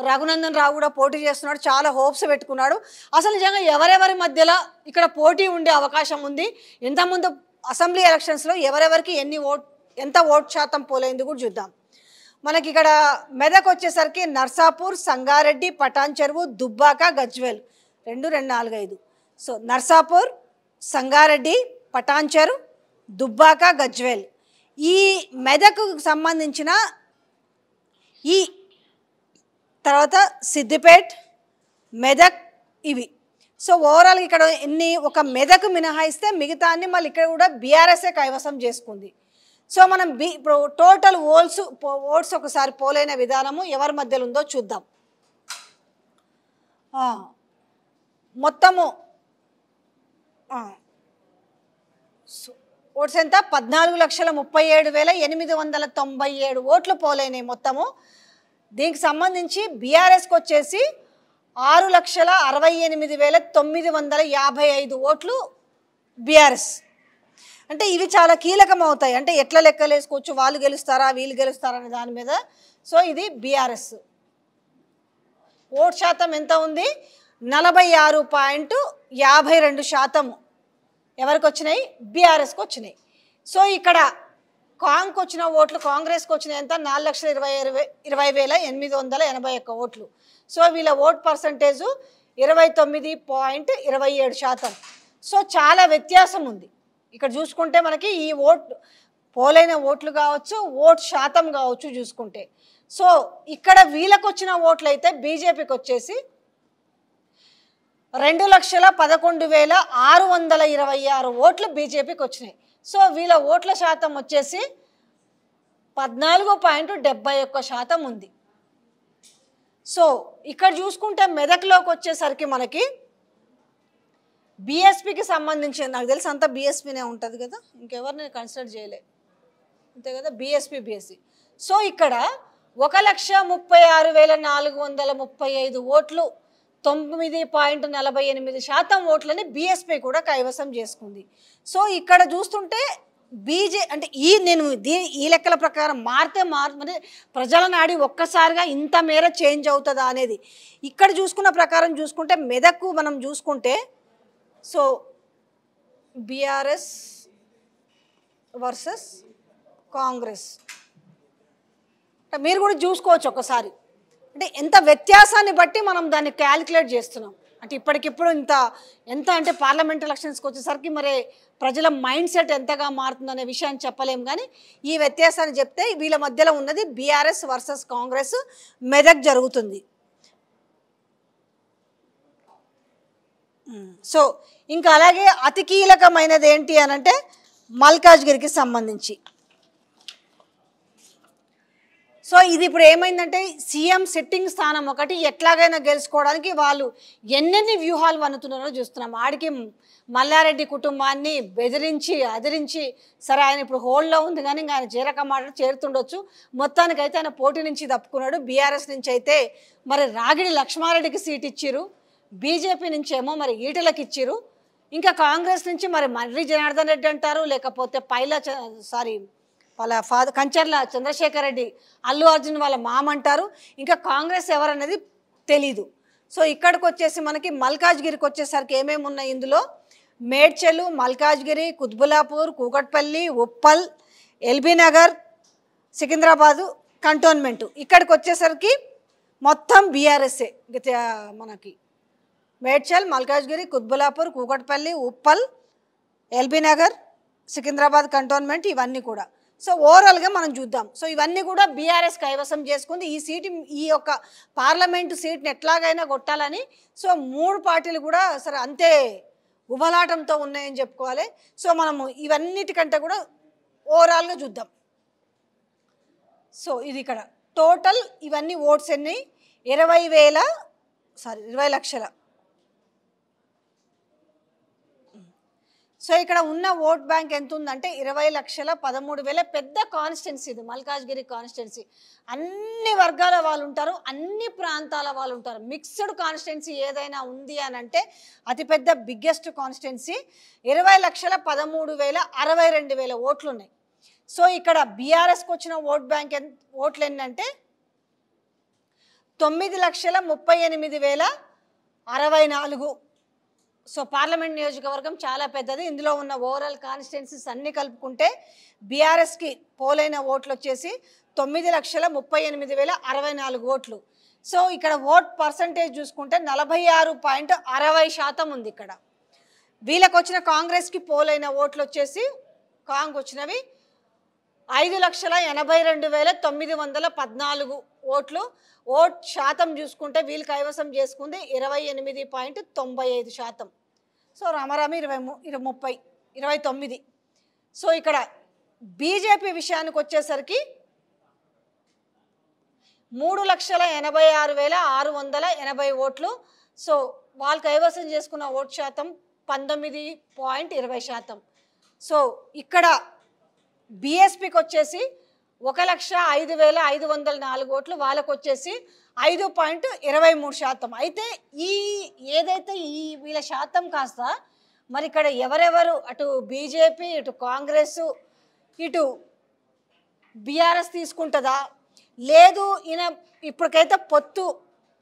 రఘునందన్ రావు కూడా పోటీ చేస్తున్నాడు. చాలా హోప్స్ పెట్టుకున్నాడు. అసలు నిజంగా ఎవరెవరి మధ్యలో ఇక్కడ పోటీ ఉండే అవకాశం ఉంది, ఇంతకుముందు అసెంబ్లీ ఎలక్షన్స్లో ఎవరెవరికి ఎంత ఓట్ శాతం పోలైంది కూడా చూద్దాం. మనకి ఇక్కడ మెదక్ వచ్చేసరికి నర్సాపూర్, సంగారెడ్డి, పటాన్ చెరువు, దుబ్బాక, గజ్వేల్ 2, 2, 4, 5. సో నర్సాపూర్, సంగారెడ్డి, పటాన్ చెరువు, దుబ్బాక, గజ్వేల్. ఈ మెదక్కు సంబంధించిన ఈ తర్వాత సిద్దిపేట్, మెదక్ ఇవి. సో ఓవరాల్ ఇక్కడ ఒక మెదక్ మినహాయిస్తే మిగతా అన్ని మళ్ళీ ఇక్కడ కూడా బీఆర్ఎస్ఏ కైవసం చేసుకుంది. సో మనం ఇప్పుడు టోటల్ ఓట్స్ ఒకసారి పోలైన విధానము ఎవరి మధ్యలో ఉందో చూద్దాం. మొత్తము ఓట్స్ ఎంత, 14,37,897 ఓట్లు పోలైనాయి మొత్తము. దీనికి సంబంధించి బీఆర్ఎస్కి వచ్చేసి 6,68,955 ఓట్లు బీఆర్ఎస్. అంటే ఇవి చాలా కీలకం అవుతాయి. అంటే ఎట్లా లెక్కలు వేసుకోవచ్చు, వాళ్ళు గెలుస్తారా వీళ్ళు గెలుస్తారా అనే దాని మీద. సో ఇది బీఆర్ఎస్ ఓట్ శాతం ఎంత ఉంది, 46.52% ఎవరికి వచ్చినాయి, బీఆర్ఎస్కి వచ్చినాయి. సో ఇక్కడ కాంగ్కి వచ్చిన ఓట్లు, కాంగ్రెస్కి వచ్చినాయి ఎంత, 4,20,881 ఓట్లు. సో వీళ్ళ ఓట్ పర్సంటేజు 29.27%. సో చాలా వ్యత్యాసం ఉంది. ఇక్కడ చూసుకుంటే మనకి ఈ పోలైన ఓట్లు కావచ్చు, ఓట్ శాతం కావచ్చు చూసుకుంటే. సో ఇక్కడ వీళ్ళకి వచ్చిన ఓట్లు అయితే బీజేపీకి వచ్చేసి 2,11,626 ఓట్లు బీజేపీకి వచ్చినాయి. సో వీళ్ళ ఓట్ల శాతం వచ్చేసి 14.71% ఉంది. సో ఇక్కడ చూసుకుంటే మెదక్లోకి వచ్చేసరికి మనకి బీఎస్పీకి సంబంధించి, నాకు తెలిసి అంతా బీఎస్పీనే ఉంటుంది కదా, ఇంకెవరిని కన్సిడర్ చేయలే అంతే కదా, బీఎస్పీ. సో ఇక్కడ 1,36,435 ఓట్లు, 9.48% ఓట్లని బీఎస్పీ కూడా కైవసం చేసుకుంది. సో ఇక్కడ చూస్తుంటే అంటే ఈ లెక్కల ప్రకారం మరి ప్రజల నాడి ఒక్కసారిగా ఇంత మేర చేంజ్ అవుతుందా అనేది ఇక్కడ చూసుకున్న ప్రకారం చూసుకుంటే మెదక్కు మనం చూసుకుంటే, సో బీఆర్ఎస్ వర్సెస్ కాంగ్రెస్ మీరు కూడా చూసుకోవచ్చు ఒకసారి. అంటే ఎంత వ్యత్యాసాన్ని బట్టి మనం దాన్ని క్యాలిక్యులేట్ చేస్తున్నాం. అంటే ఇప్పటికిప్పుడు ఎంత అంటే పార్లమెంట్ ఎలక్షన్స్కి వచ్చేసరికి మరి ప్రజల మైండ్ సెట్ ఎంతగా మారుతుందనే విషయాన్ని చెప్పలేము. కానీ ఈ వ్యత్యాసాన్ని చెప్తే వీళ్ళ మధ్యలో ఉన్నది బీఆర్ఎస్ వర్సెస్ కాంగ్రెస్ మెదక్ జరుగుతుంది. సో ఇంకా అలాగే అతి కీలకమైనది ఏంటి అని అంటే మల్కాజ్గిరికి సంబంధించి. సో ఇది ఇప్పుడు ఏమైందంటే సీఎం సిట్టింగ్ స్థానం ఒకటి ఎట్లాగైనా గెలుచుకోవడానికి వాళ్ళు ఎన్నెన్ని వ్యూహాలు వన్నుతున్నారో చూస్తున్నాం. ఆడికి మల్లారెడ్డి కుటుంబాన్ని బెదిరించి అదిరించి సరే ఆయన ఇప్పుడు హోల్డ్లో ఉంది కానీ ఇంకా ఆయన చేరక మాట చేరుతుండొచ్చు. మొత్తానికైతే ఆయన పోటీ నుంచి తప్పుకున్నాడు. బీఆర్ఎస్ నుంచి అయితే మరి రాగిడి లక్ష్మారెడ్డికి సీట్ ఇచ్చిరు, బీజేపీ నుంచి ఏమో మరి ఈటలకు ఇచ్చిరు, ఇంకా కాంగ్రెస్ నుంచి మరి మర్రి జనార్దన్ రెడ్డి అంటారు, లేకపోతే వాళ్ళ కంచర్ల చంద్రశేఖర్ రెడ్డి అల్లు అర్జున్ వాళ్ళ మామ అంటారు, ఇంకా కాంగ్రెస్ ఎవరనేది తెలీదు. సో ఇక్కడికి వచ్చేసి మనకి మల్కాజ్గిరికి వచ్చేసరికి ఏమేమి ఉన్నాయి ఇందులో, మేడ్చలు, మల్కాజ్గిరి, కుత్బులాపూర్, కూకట్పల్లి, ఉప్పల్, ఎల్బీ నగర్, సికింద్రాబాదు కంటోన్మెంటు. ఇక్కడికి వచ్చేసరికి మొత్తం బీఆర్ఎస్ఏ. మనకి మేడ్చల్, మల్కాజ్గిరి, కుత్బులాపూర్, కూకట్పల్లి, ఉప్పల్, ఎల్బీ నగర్, సికింద్రాబాద్ కంటోన్మెంట్ ఇవన్నీ కూడా. సో ఓవరాల్గా మనం చూద్దాం. సో ఇవన్నీ కూడా బీఆర్ఎస్ కైవసం చేసుకుంది. ఈ యొక్క పార్లమెంటు సీట్ని ఎట్లాగైనా కొట్టాలని సో 3 పార్టీలు కూడా సరే అంతే ఉబలాటంతో ఉన్నాయని చెప్పుకోవాలి. సో మనము ఇవన్నిటికంటే కూడా ఓవరాల్గా చూద్దాం. సో ఇది ఇక్కడ టోటల్ ఇవన్నీ ఓట్స్ ఎన్ని 20 లక్షల. సో ఇక్కడ ఉన్న ఓట్ బ్యాంక్ ఎంత ఉందంటే 20,13,000. పెద్ద కాన్స్టిట్యున్సీ ఇది మల్కాజ్గిరి కాన్స్టిట్యున్సీ. అన్ని వర్గాల వాళ్ళు ఉంటారు, అన్ని ప్రాంతాల వాళ్ళు ఉంటారు. మిక్స్డ్ కాన్స్టిట్యున్సీ ఏదైనా ఉంది అని అంటే అతిపెద్ద బిగ్గెస్ట్ కాన్స్టిట్యున్సీ. 20,13,062 ఓట్లు ఉన్నాయి. సో ఇక్కడ బీఆర్ఎస్కి వచ్చిన ఓట్ బ్యాంక్ ఓట్లు ఏంటంటే 9,38,064. సో పార్లమెంట్ నియోజకవర్గం చాలా పెద్దది. ఇందులో ఉన్న ఓవరాల్ కాన్స్టిట్యున్సీస్ అన్నీ కలుపుకుంటే బీఆర్ఎస్కి పోలైన ఓట్లు వచ్చేసి 9,38,064 ఓట్లు. సో ఇక్కడ ఓట్ పర్సంటేజ్ చూసుకుంటే 46.60% ఉంది. ఇక్కడ వీళ్ళకి వచ్చిన కాంగ్రెస్కి పోలైన ఓట్లు వచ్చేసి వచ్చినవి 5,82,914 ఓట్లు. ఓట్ శాతం చూసుకుంటే వీళ్ళు కైవసం చేసుకుంది 28.95%. సో రామారామి 29. సో ఇక్కడ బీజేపీ విషయానికి వచ్చేసరికి 3,86,680 ఓట్లు. సో వాళ్ళు కైవసం చేసుకున్న ఓట్ శాతం 19.20%. సో ఇక్కడ బీఎస్పీకి వచ్చేసి 1,05,504 ఓట్లు, వాళ్ళకు వచ్చేసి 5.23%. అయితే ఏదైతే వీళ్ళ శాతం కాస్త మరి ఇక్కడ ఎవరెవరు అటు బీజేపీ, ఇటు కాంగ్రెస్, ఇటు బీఆర్ఎస్ తీసుకుంటుందా లేదు, ఈయన ఇప్పటికైతే పొత్తు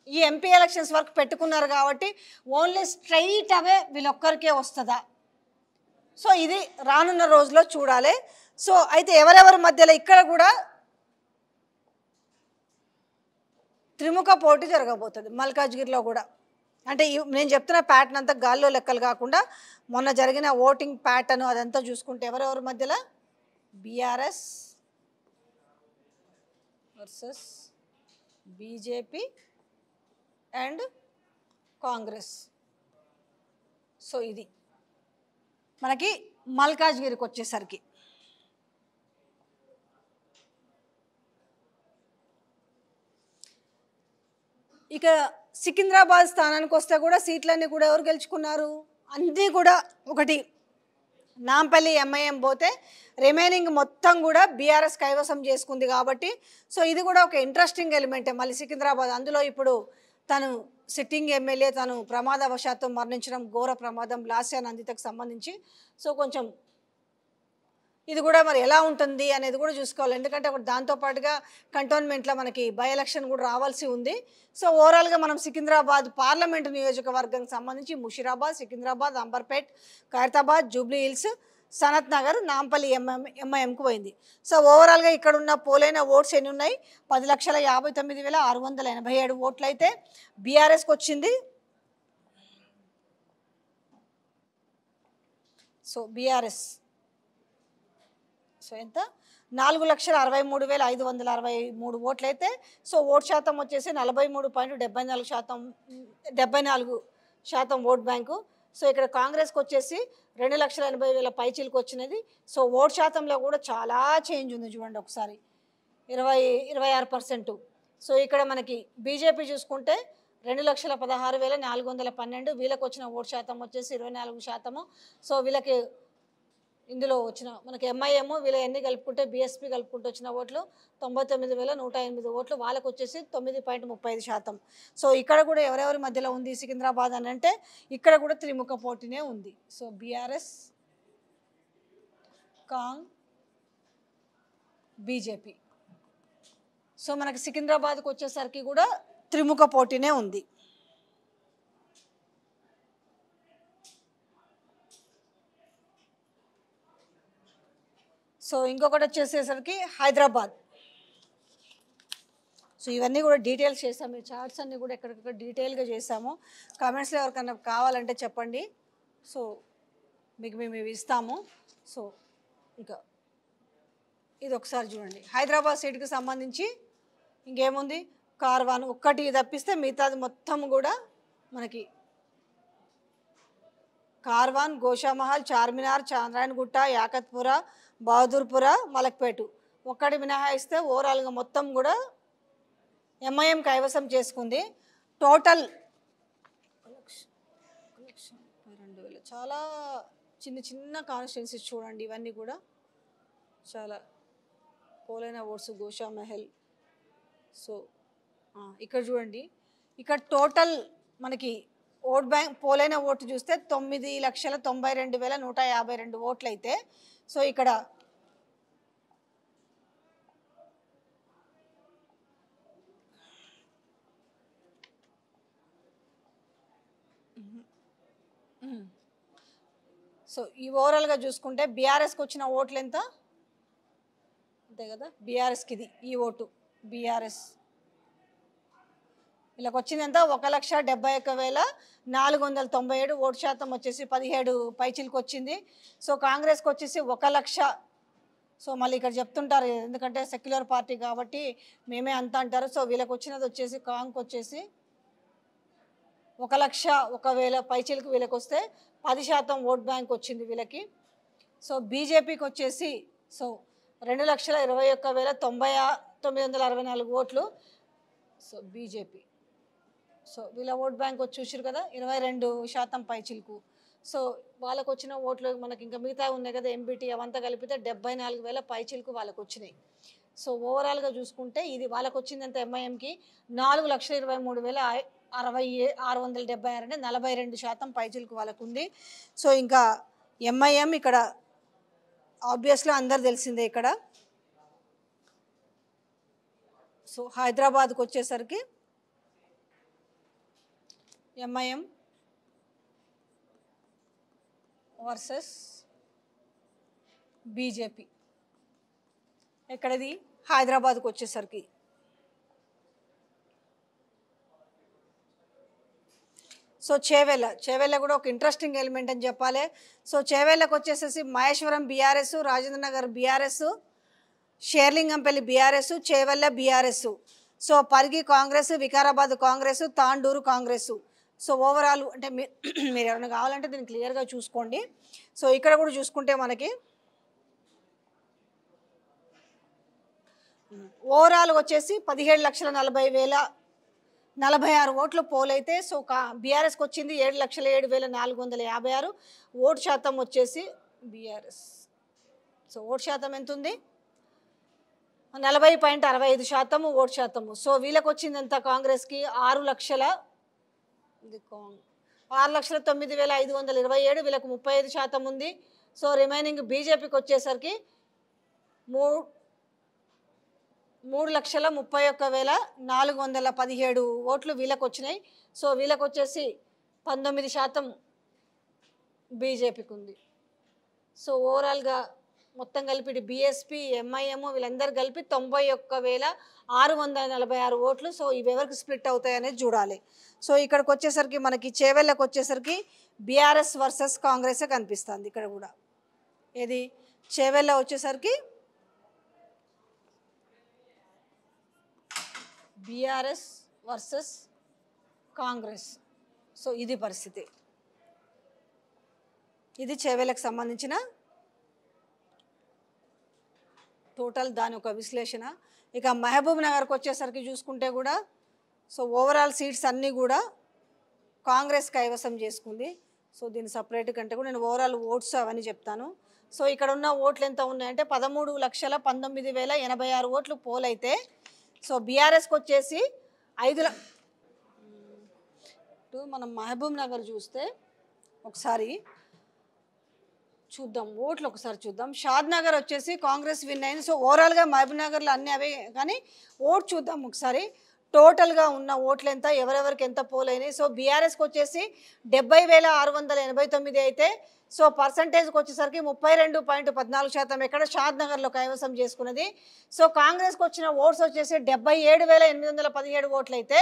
ఈ ఎంపీ ఎలక్షన్స్ వరకు పెట్టుకున్నారు కాబట్టి ఓన్లీ స్ట్రైట్ అవే వీళ్ళొక్కరికే వస్తుందా? సో ఇది రానున్న రోజుల్లో చూడాలి. సో అయితే ఎవరెవరి మధ్యలో ఇక్కడ కూడా త్రిముఖ పోటీ జరగబోతుంది మల్కాజ్గిరిలో కూడా. అంటే నేను చెప్తున్న ప్యాటర్న్ అంతా గాల్లో లెక్కలు కాకుండా మొన్న జరిగిన ఓటింగ్ ప్యాటర్న్ అదంతా చూసుకుంటే ఎవరెవరి మధ్యలో BRS versus BJP and Congress. So ఇది మనకి మల్కాజ్గిరికి వచ్చేసరికి ఇక సికింద్రాబాద్ స్థానానికి వస్తే కూడా సీట్లన్నీ కూడా ఎవరు గెలుచుకున్నారు? అన్నీ కూడా ఒకటి నాంపల్లి ఎంఐఎం పోతే రిమైనింగ్ మొత్తం కూడా బీఆర్ఎస్ కైవసం చేసుకుంది కాబట్టి సో ఇది కూడా ఒక ఇంట్రెస్టింగ్ ఎలిమెంటే. మళ్ళీ సికింద్రాబాద్ అందులో ఇప్పుడు తను సిట్టింగ్ ఎమ్మెల్యే తను ప్రమాదవశాత్తు మరణించడం ఘోర ప్రమాదం లాస్యా నందితకు సంబంధించి. సో కొంచెం ఇది కూడా మరి ఎలా ఉంటుంది అనేది కూడా చూసుకోవాలి. ఎందుకంటే దాంతోపాటుగా కంటోన్మెంట్లో మనకి బై ఎలక్షన్ కూడా రావాల్సి ఉంది. సో ఓవరాల్గా మనం సికింద్రాబాద్ పార్లమెంటు నియోజకవర్గానికి సంబంధించి ముషిరాబాద్, సికింద్రాబాద్, అంబర్పేట్, ఖైరతాబాద్, జూబ్లీ హిల్స్, సనత్ నగర్, నాంపల్లి ఎంఐఎంకు పోయింది. సో ఓవరాల్గా ఇక్కడ ఉన్న పోలైన ఓట్స్ ఎన్ని ఉన్నాయి? 10,59,687 ఓట్లు అయితే బీఆర్ఎస్కి వచ్చింది. సో బీఆర్ఎస్ సో ఎంత 4,63,563 ఓట్లు అయితే సో ఓట్ శాతం వచ్చేసి 43.74%, 74% ఓట్ బ్యాంకు. సో ఇక్కడ కాంగ్రెస్కి వచ్చేసి 2,80,000 పైచీలకు వచ్చినది. సో ఓట్ శాతంలో కూడా చాలా చేంజ్ ఉంది చూడండి ఒకసారి, 26%. సో ఇక్కడ మనకి బీజేపీ చూసుకుంటే 2,16,412, వీళ్ళకి వచ్చిన ఓట్ శాతం వచ్చేసి 24%. సో వీళ్ళకి ఇందులో వచ్చిన మనకి ఎంఐఎం వీళ్ళ ఎన్ని కలుపుకుంటే బీఎస్పీ కలుపుకుంటూ వచ్చిన ఓట్లు 99,108 ఓట్లు, వాళ్ళకు వచ్చేసి 9.35%. సో ఇక్కడ కూడా ఎవరెవరి మధ్యలో ఉంది సికింద్రాబాద్ అని అంటే ఇక్కడ కూడా త్రిముఖ పోటీనే ఉంది. So BRS, Kong, BJP. So మనకి సికింద్రాబాద్కి వచ్చేసరికి కూడా త్రిముఖ పోటీనే ఉంది. సో ఇంకొకటి వచ్చేసేసరికి హైదరాబాద్. సో ఇవన్నీ కూడా డీటెయిల్స్ చేసాము, ఈ చార్ట్స్ అన్నీ కూడా ఎక్కడికక్కడ డీటెయిల్గా చేసాము. కామెంట్స్లో ఎవరికైనా కావాలంటే చెప్పండి, సో మీకు మేము ఇవి ఇస్తాము. సో ఇంకా ఇది ఒకసారి చూడండి, హైదరాబాద్ సీట్కి సంబంధించి ఇంకేముంది, కార్వాన్ ఒక్కటి తప్పిస్తే మిగతాది మొత్తం కూడా మనకి కార్వాన్, గోషామహల్, చార్మినార్, చాంద్రాయణగుట్ట, యాకత్పుర, బహదూర్పుర, మలక్పేటు ఒక్కటి మినహాయిస్తే ఓవరాల్గా మొత్తం కూడా ఎంఐఎం కైవసం చేసుకుంది. టోటల్ 1,22,000 చాలా చిన్న చిన్న కాన్స్టిట్యున్సీస్ చూడండి, ఇవన్నీ కూడా చాలా పోలైన ఓట్స్. గోషామహల్, సో ఇక్కడ చూడండి, ఇక్కడ టోటల్ మనకి ఓట్ బ్యాంక్ పోలైన ఓటు చూస్తే 9,92,152 ఓట్లు అయితే సో ఇక్కడ సో ఈ ఓవరాల్గా చూసుకుంటే బీఆర్ఎస్కి వచ్చిన ఓట్లు ఎంత, అంతే కదా, బీఆర్ఎస్కి ఇది ఈ ఓటు బీఆర్ఎస్ వీళ్ళకి వచ్చింది ఎంత 1,71,497 ఓటు శాతం వచ్చేసి 17 పైచీలకు వచ్చింది. సో కాంగ్రెస్కి వచ్చేసి 1,00,000. సో మళ్ళీ ఇక్కడ చెప్తుంటారు ఎందుకంటే సెక్యులర్ పార్టీ కాబట్టి మేమే అంత అంటారు. సో వీళ్ళకి వచ్చినది వచ్చేసి కాంగ్కి వచ్చేసి 1,01,000 పైచీలకు వీళ్ళకి వస్తే 10% ఓట్ బ్యాంక్ వచ్చింది వీళ్ళకి. సో బీజేపీకి వచ్చేసి సో 2,21,964 ఓట్లు. సో బీజేపీ సో వీళ్ళ ఓట్ బ్యాంక్ వచ్చి చూసారు కదా 22% పైచీలకు. సో వాళ్ళకు వచ్చిన ఓట్లు మనకి ఇంకా మిగతా ఉన్నాయి కదా ఎంబీటీ అవంతా కలిపితే 74,000 పైచీలకు వాళ్ళకు వచ్చినాయి. సో ఓవరాల్గా చూసుకుంటే ఇది వాళ్ళకు వచ్చింది ఎంత ఎంఐఎంకి 4,23,676 అంటే 42% పైచీలకు వాళ్ళకు ఉంది. సో ఇంకా ఎంఐఎం ఇక్కడ ఆబ్వియస్లీ అందరు తెలిసిందే ఇక్కడ. సో హైదరాబాద్కి వచ్చేసరికి ఎంఐఎం వర్సెస్ బీజేపీ, ఎక్కడది హైదరాబాద్కి వచ్చేసరికి సో చేవెళ్ళ కూడా ఒక ఇంట్రెస్టింగ్ ఎలిమెంట్ అని చెప్పాలి. సో చేవెళ్ళకి వచ్చేసేసి Maheshwaram BRS, Rajendra Nagar BRS, Serilingampally BRS, Chevella BRS. So Parigi Congress, Vikarabad Congress, Tandur Congress. So overall అంటే మీరు ఎవరైనా కావాలంటే దీన్ని క్లియర్గా చూసుకోండి. సో ఇక్కడ కూడా చూసుకుంటే మనకి ఓవరాల్ వచ్చేసి 17,40,046 ఓట్లు పోలైతే సో బీఆర్ఎస్కి వచ్చింది 7,07,456 ఓటు శాతం వచ్చేసి బీఆర్ఎస్. సో ఓటు శాతం ఎంత ఉంది 40.65% ఓటు శాతము. సో వీళ్ళకి వచ్చింది ఎంత కాంగ్రెస్కి 6,09,527 వీళ్ళకి 35% ఉంది. సో రిమైనింగ్ బీజేపీకి వచ్చేసరికి 3,31,417 ఓట్లు వీళ్ళకి వచ్చినాయి. సో వీళ్ళకి వచ్చేసి 19% బీజేపీకి ఉంది. సో ఓవరాల్గా మొత్తం కలిపి బీఎస్పీ, ఎంఐఎం వీళ్ళందరూ కలిపి 91,646 ఓట్లు. సో ఇవి ఎవరికి స్ప్లిట్ అవుతాయి అనేది చూడాలి. సో ఇక్కడికి వచ్చేసరికి మనకి చేవెళ్ళకి వచ్చేసరికి బీఆర్ఎస్ వర్సెస్ కాంగ్రెసే కనిపిస్తుంది ఇక్కడ కూడా. ఏది చేవెళ్ళ వచ్చేసరికి బీఆర్ఎస్ వర్సెస్ కాంగ్రెస్. సో ఇది పరిస్థితి. ఇది చేవెళ్ళకి సంబంధించిన టోటల్ దాని ఒక విశ్లేషణ. ఇక మహబూబ్ నగర్కి వచ్చేసరికి చూసుకుంటే కూడా సో ఓవరాల్ సీట్స్ అన్నీ కూడా కాంగ్రెస్ కైవసం చేసుకుంది. సో దీని సపరేట్ కంటే కూడా నేను ఓవరాల్ ఓట్స్ అవన్నీ చెప్తాను. సో ఇక్కడ ఉన్న ఓట్లు ఎంత ఉన్నాయంటే 13,19,086 ఓట్లు పోల్ అయితే సో బీఆర్ఎస్కి వచ్చేసి 5 మనం మహబూబ్ నగర్ చూస్తే ఒకసారి చూద్దాం, ఓట్లు ఒకసారి చూద్దాం. షాద్ నగర్ వచ్చేసి కాంగ్రెస్ విన్ అయింది. సో ఓవరాల్గా మహబూబ్ నగర్లో అన్నీ అవే, కానీ ఓట్ చూద్దాం ఒకసారి టోటల్గా ఉన్న ఓట్లు ఎంత, ఎవరెవరికి ఎంత పోల్ అయినాయి. సో బీఆర్ఎస్కి వచ్చేసి 70,689 అయితే సో పర్సంటేజ్కి వచ్చేసరికి 32.14% ఎక్కడ షాద్ నగర్లో కైవసం చేసుకున్నది. సో కాంగ్రెస్కి వచ్చిన ఓట్స్ వచ్చేసి 77,817 ఓట్లు అయితే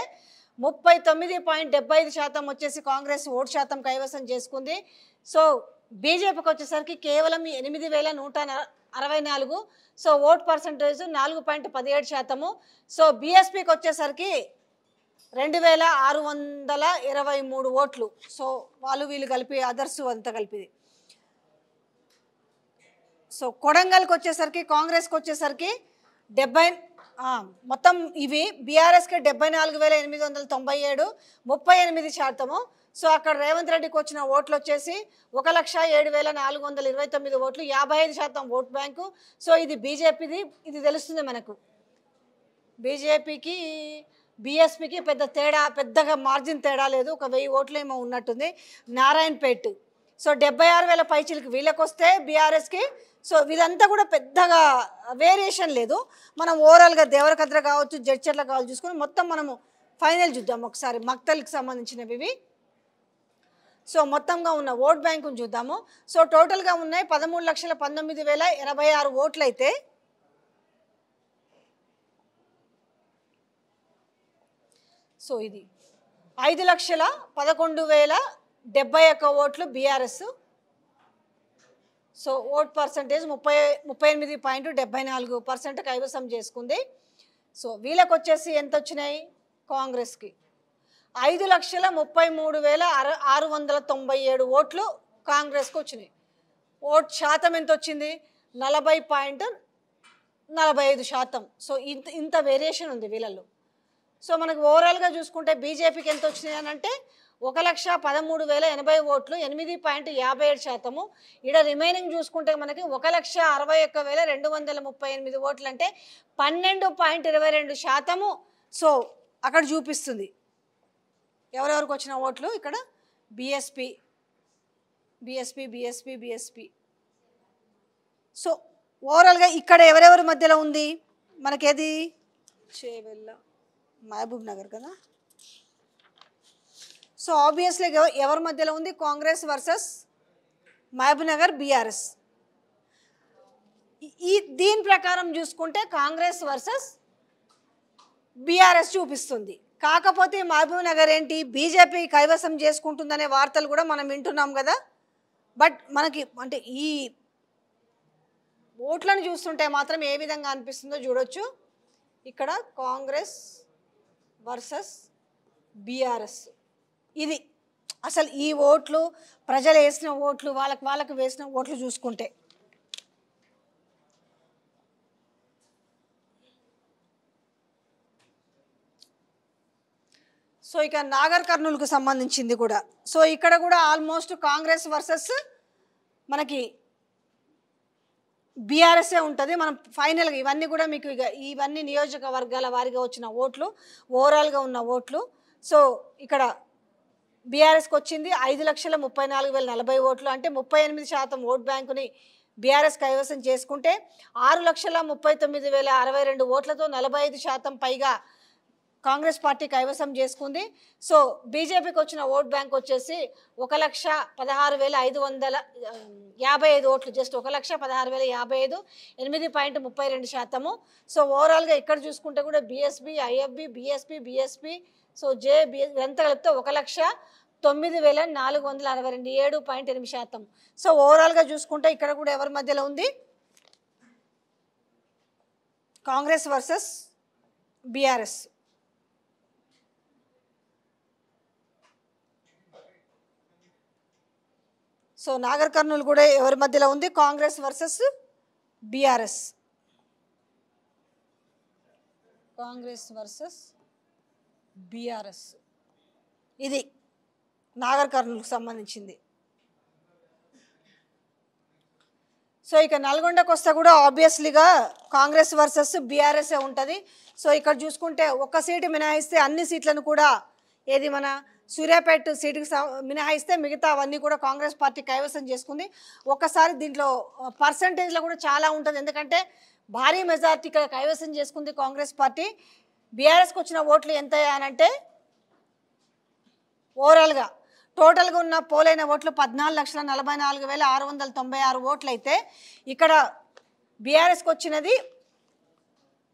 39.75% వచ్చేసి కాంగ్రెస్ ఓటు శాతం కైవసం చేసుకుంది. సో బీజేపీకి వచ్చేసరికి కేవలం 8,164. So vote percentage 4.17%. సో బీఎస్పీకి వచ్చేసరికి 2,623 ఓట్లు. సో వాళ్ళు వీళ్ళు కలిపి అదర్స్ అంతా కలిపి. సో కొడంగల్కి వచ్చేసరికి కాంగ్రెస్కి వచ్చేసరికి మొత్తం ఇవి బీఆర్ఎస్కి 74,897 38%. సో అక్కడ రేవంత్ రెడ్డికి వచ్చిన ఓట్లు వచ్చేసి 1,07,429 ఓట్లు 55% ఓట్ బ్యాంకు. సో ఇది బీజేపీది, ఇది తెలుస్తుంది మనకు. బీజేపీకి బీఎస్పీకి పెద్దగా మార్జిన్ తేడా లేదు, ఒక 1000 ఓట్లు ఏమో ఉన్నట్టుంది. నారాయణపేట్ సో 76,000 పైచిలకి వీళ్ళకి వస్తే బీఆర్ఎస్కి. సో ఇదంతా కూడా పెద్దగా వేరియేషన్ లేదు. మనం ఓవరాల్గా దేవరకద్ర కావచ్చు, జడ్చర్ల కావచ్చు చూసుకొని మొత్తం మనము ఫైనల్ చూద్దాం ఒకసారి. మక్తల్కి సంబంధించినవి ఇవి. సో మొత్తంగా ఉన్న ఓట్ బ్యాంకును చూద్దాము. సో టోటల్గా ఉన్నాయి 13,19,086 ఓట్లు అయితే సో ఇది 5,11,071 ఓట్లు బీఆర్ఎస్. సో ఓట్ పర్సంటేజ్ 38.74% కైవసం చేసుకుంది. సో వీళ్ళకి వచ్చేసి ఎంత వచ్చినాయి కాంగ్రెస్కి 5,33,697 ఓట్లు కాంగ్రెస్కి వచ్చినాయి. ఓట్ శాతం ఎంత వచ్చింది 40.45%. సో ఇంత వేరియేషన్ ఉంది వీళ్ళల్లో. సో మనకు ఓవరాల్గా చూసుకుంటే బీజేపీకి ఎంత వచ్చినాయి అని అంటే 1,13,080 ఓట్లు 8.57%. ఇక్కడ రిమైనింగ్ చూసుకుంటే మనకి 1,61,238 ఓట్లు అంటే 12.22%. సో అక్కడ చూపిస్తుంది ఎవరెవరికి వచ్చిన ఓట్లు. ఇక్కడ బీఎస్పీ. సో ఓవరాల్గా ఇక్కడ ఎవరెవరి మధ్యలో ఉంది మనకేది చేవెళ్ళ మహబూబ్ నగర్ కదా. సో ఆబ్వియస్లీ ఎవరి మధ్యలో ఉంది కాంగ్రెస్ వర్సెస్ మహబూబ్ నగర్ బీఆర్ఎస్. దీని ప్రకారం చూసుకుంటే కాంగ్రెస్ వర్సెస్ బీఆర్ఎస్ చూపిస్తుంది. కాకపోతే మహబూబ్ నగర్ ఏంటి బీజేపీ కైవసం చేసుకుంటుందనే వార్తలు కూడా మనం వింటున్నాం కదా. బట్ మనకి అంటే ఈ ఓట్లను చూస్తుంటే మాత్రం ఏ విధంగా అనిపిస్తుందో చూడొచ్చు. ఇక్కడ కాంగ్రెస్ వర్సెస్ బీఆర్ఎస్ ఇది అసలు ఈ ఓట్లు ప్రజలు వేసిన ఓట్లు వాళ్ళకి వేసిన ఓట్లు చూసుకుంటే. సో ఇక నాగర్ కర్నూలుకు సంబంధించింది కూడా. సో ఇక్కడ కూడా ఆల్మోస్ట్ కాంగ్రెస్ వర్సెస్ మనకి బీఆర్ఎస్ఏ ఉంటుంది. మనం ఫైనల్గా ఇవన్నీ కూడా మీకు ఇవన్నీ నియోజకవర్గాల వారిగా వచ్చిన ఓట్లు, ఓవరాల్గా ఉన్న ఓట్లు. సో ఇక్కడ బీఆర్ఎస్కి వచ్చింది 5,34,040 ఓట్లు అంటే 38% ఓట్ బ్యాంకుని బీఆర్ఎస్ కైవసం చేసుకుంటే 6,39,062 ఓట్లతో 45% పైగా కాంగ్రెస్ పార్టీ కైవసం చేసుకుంది. సో బీజేపీకి వచ్చిన ఓట్ బ్యాంక్ వచ్చేసి 1,16,555 ఓట్లు, జస్ట్ 1,16,055 8.32%. సో ఓవరాల్గా ఇక్కడ చూసుకుంటే కూడా BSP, IFB, BSP, so JB ఎంత కలిపితే 9,462 7.8%. సో ఓవరాల్గా చూసుకుంటే ఇక్కడ కూడా ఎవరి మధ్యలో ఉంది? Congress versus BRS. So Nagar Kurnool కూడా ఎవరి మధ్యలో ఉంది? Congress versus BRS. Congress versus BRS, ఇది నాగర్ కర్నూలుకు సంబంధించింది. సో ఇక నల్గొండకు వస్తే కూడా ఆబ్వియస్లీగా కాంగ్రెస్ వర్సెస్ బీఆర్ఎస్ఏ ఉంటుంది. సో ఇక్కడ చూసుకుంటే ఒక్క సీటు మినహాయిస్తే అన్ని సీట్లను కూడా ఏది మన సూర్యాపేట సీటుకి మినహాయిస్తే మిగతా అవన్నీ కూడా కాంగ్రెస్ పార్టీ కైవసం చేసుకుంది. ఒక్కసారి దీంట్లో పర్సంటేజ్లో కూడా చాలా ఉంటుంది, ఎందుకంటే భారీ మెజార్టీ కైవసం చేసుకుంది కాంగ్రెస్ పార్టీ. బీఆర్ఎస్కి వచ్చిన ఓట్లు ఎంత అనంటే ఓవరాల్గా టోటల్గా ఉన్న పోలైన ఓట్లు 14,44,696 ఓట్లు అయితే ఇక్కడ బీఆర్ఎస్కి వచ్చినది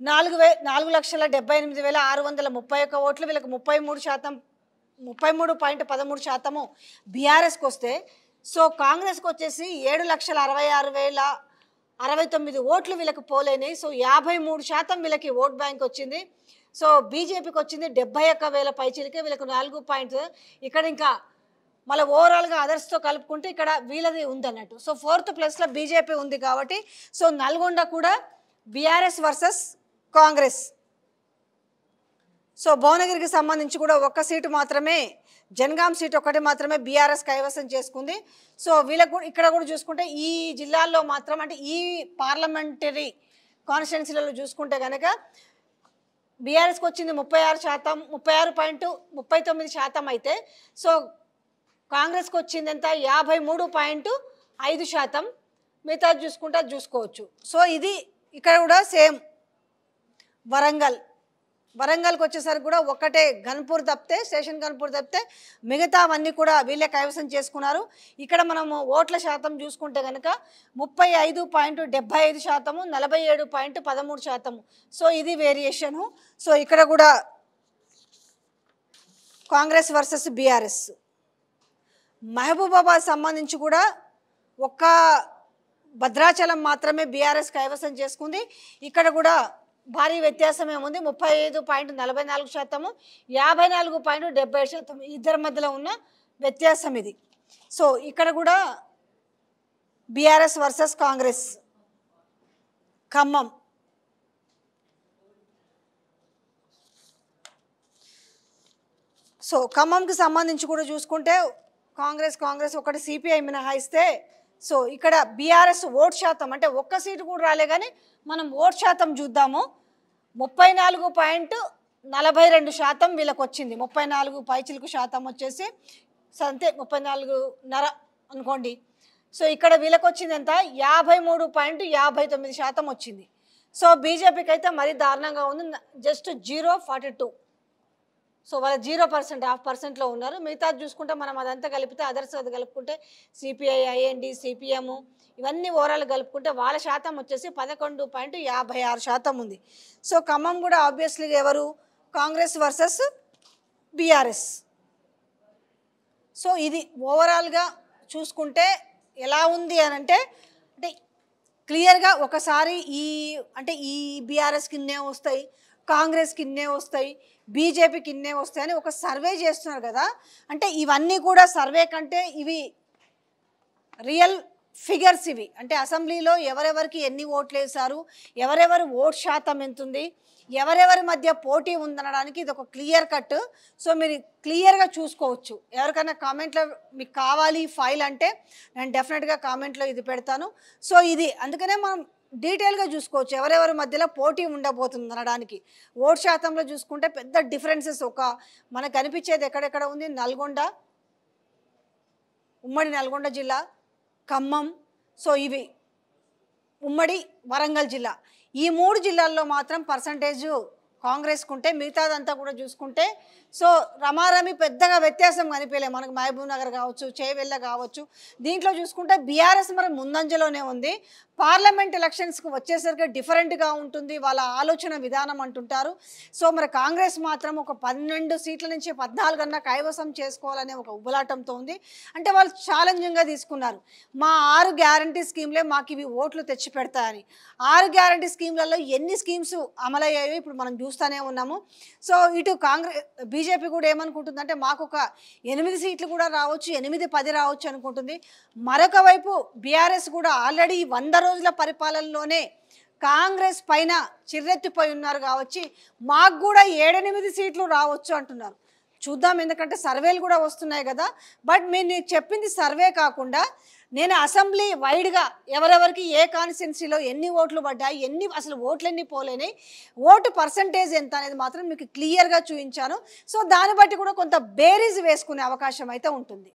4,78,631 ఓట్లు. వీళ్ళకి 33.13% బీఆర్ఎస్కి వస్తే, సో కాంగ్రెస్కి వచ్చేసి 7,66,069 ఓట్లు వీళ్ళకి పోలైనాయి. సో 53% వీళ్ళకి ఓట్ బ్యాంక్ వచ్చింది. సో బీజేపీకి వచ్చింది 71,000 పైచిలకే, వీళ్ళకి 4 పాయింట్స్. ఇక్కడ ఇంకా మళ్ళీ ఓవరాల్గా అదర్స్తో కలుపుకుంటే ఇక్కడ వీళ్ళది ఉందన్నట్టు. సో 4th ప్లేస్లో బీజేపీ ఉంది కాబట్టి సో నల్గొండ కూడా బీఆర్ఎస్ వర్సెస్ కాంగ్రెస్. సో భువనగిరికి సంబంధించి కూడా ఒక్క సీటు మాత్రమే, జనగాం సీటు ఒకటి మాత్రమే బీఆర్ఎస్ కైవసం చేసుకుంది. సో వీళ్ళకు ఇక్కడ కూడా చూసుకుంటే ఈ జిల్లాల్లో మాత్రం అంటే ఈ పార్లమెంటరీ కాన్స్టిట్యున్సీలలో చూసుకుంటే కనుక బీఆర్ఎస్కి వచ్చింది 36%, 36.39% అయితే సో కాంగ్రెస్కి వచ్చింది ఎంత 53.5%. మిగతా చూసుకోవచ్చు. సో ఇది ఇక్కడ కూడా సేమ్ వరంగల్కి వచ్చేసరికి కూడా ఒక్కటే గన్పూర్ తప్పితే, స్టేషన్ గన్పూర్ తప్పితే మిగతావన్నీ కూడా వీళ్ళే కైవసం చేసుకున్నారు. ఇక్కడ మనము ఓట్ల శాతం చూసుకుంటే కనుక 35.75%, 47.13%. సో ఇది వేరియేషను. సో ఇక్కడ కూడా కాంగ్రెస్ వర్సెస్ బీఆర్ఎస్. మహబూబాబాద్ సంబంధించి కూడా ఒక్క భద్రాచలం మాత్రమే బీఆర్ఎస్ కైవసం చేసుకుంది. ఇక్కడ కూడా భారీ వ్యత్యాసం ఏముంది, 35.44%, 54.70% ఇద్దరి మధ్యలో ఉన్న వ్యత్యాసం ఇది. సో ఇక్కడ కూడా BRS versus Congress. Khammam, so ఖమ్మంకి సంబంధించి కూడా చూసుకుంటే కాంగ్రెస్ ఒకటి సిపిఐ మినహాయిస్తే సో ఇక్కడ బీఆర్ఎస్ ఓట్ శాతం అంటే ఒక్క సీటు కూడా రాలే, కానీ మనం ఓట్ శాతం చూద్దాము. 34.42% వీళ్ళకి వచ్చింది. 34 పైచిలకు శాతం వచ్చేసి అంతే, 34.5 అనుకోండి. సో ఇక్కడ వీళ్ళకి వచ్చింది ఎంత 53.59% వచ్చింది. సో బీజేపీకి అయితే మరీ దారుణంగా ఉంది, జస్ట్ 0.42. సో వాళ్ళ 0%, 0.5%లో ఉన్నారు. మిగతా చూసుకుంటే మనం అదంతా కలిపితే అదర్స్ అది కలుపుకుంటే సిపిఐ, ఐఎన్డి, సిపిఎం ఇవన్నీ ఓవరాల్ కలుపుకుంటే వాళ్ళ శాతం వచ్చేసి 11.56% ఉంది. సో ఖమ్మం కూడా ఆబ్వియస్లీ ఎవరు? Congress versus BRS. సో ఇది ఓవరాల్గా చూసుకుంటే ఎలా ఉంది అని అంటే క్లియర్గా ఒకసారి ఈ బీఆర్ఎస్కి ఇన్నే వస్తాయి, కాంగ్రెస్కి ఇన్నే వస్తాయి, బీజేపీకి ఇన్నే వస్తాయని ఒక సర్వే చేస్తున్నారు కదా. అంటే ఇవన్నీ కూడా సర్వే కంటే ఇవి రియల్ ఫిగర్స్. ఇవి అంటే అసెంబ్లీలో ఎవరెవరికి ఎన్ని ఓట్లు వేశారు, ఎవరెవరు ఓట్ శాతం ఎంతుంది, ఎవరెవరి మధ్య పోటీ ఉందనడానికి ఇది ఒక క్లియర్ కట్. సో మీరు క్లియర్గా చూసుకోవచ్చు. ఎవరికైనా కామెంట్లో మీకు కావాలి ఫైల్ అంటే నేను డెఫినెట్గా కామెంట్లో ఇది పెడతాను. సో ఇది అందుకనే మనం డీటెయిల్గా చూసుకోవచ్చు ఎవరెవరి మధ్యలో పోటీ ఉండబోతుంది అనడానికి. ఓట్ శాతంలో చూసుకుంటే పెద్ద డిఫరెన్సెస్ మనకు కనిపించేది ఎక్కడెక్కడ ఉంది? నల్గొండ, ఉమ్మడి నల్గొండ జిల్లా, ఖమ్మం, సో ఇవి ఉమ్మడి వరంగల్ జిల్లా. ఈ 3 జిల్లాల్లో మాత్రం పర్సంటేజ్ కాంగ్రెస్కు ఉంటే మిగతాదంతా కూడా చూసుకుంటే సో రమారమి పెద్దగా వ్యత్యాసం కనిపించలే మనకు మహబూబ్ నగర్ కావచ్చు, చేవెళ్ళ కావచ్చు. దీంట్లో చూసుకుంటే బీఆర్ఎస్ మరి ముందంజలోనే ఉంది. పార్లమెంట్ ఎలక్షన్స్కి వచ్చేసరికి డిఫరెంట్గా ఉంటుంది వాళ్ళ ఆలోచన విధానం అంటుంటారు. సో మరి కాంగ్రెస్ మాత్రం ఒక 12 సీట్ల నుంచి 14 అన్నా కైవసం చేసుకోవాలనే ఒక ఉబలాటంతో ఉంది. అంటే వాళ్ళు ఛాలెంజింగ్గా తీసుకున్నారు, మా 6 గ్యారంటీ స్కీమ్లే మాకు ఇవి ఓట్లు తెచ్చి పెడతాయని. 6 గ్యారంటీ స్కీమ్లలో ఎన్ని స్కీమ్స్ అమలయ్యాయో ఇప్పుడు మనం చూస్తూనే ఉన్నాము. సో ఇటు బీజేపీ కూడా ఏమనుకుంటుందంటే మాకు ఒక 8 సీట్లు కూడా రావచ్చు, 8, 10 రావచ్చు అనుకుంటుంది. మరొక వైపు బీఆర్ఎస్ కూడా ఆల్రెడీ 100 రోజుల పరిపాలనలోనే కాంగ్రెస్ పైన చిర్రెత్తిపోయి ఉన్నారు కావచ్చు, మాకు కూడా 7, 8 సీట్లు రావచ్చు అంటున్నారు. చూద్దాం, ఎందుకంటే సర్వేలు కూడా వస్తున్నాయి కదా. బట్ నేను చెప్పింది సర్వే కాకుండా నేను అసెంబ్లీ వైడ్గా ఎవరెవరికి ఏ కాన్స్టిట్యున్సీలో ఎన్ని ఓట్లు పడ్డాయి, అసలు ఓట్లు ఎన్ని పోలేనాయి, ఓటు పర్సంటేజ్ ఎంత అనేది మాత్రం మీకు క్లియర్గా చూపించాను. సో దాన్ని బట్టి కూడా కొంత బేరీజ్ వేసుకునే అవకాశం అయితే ఉంటుంది.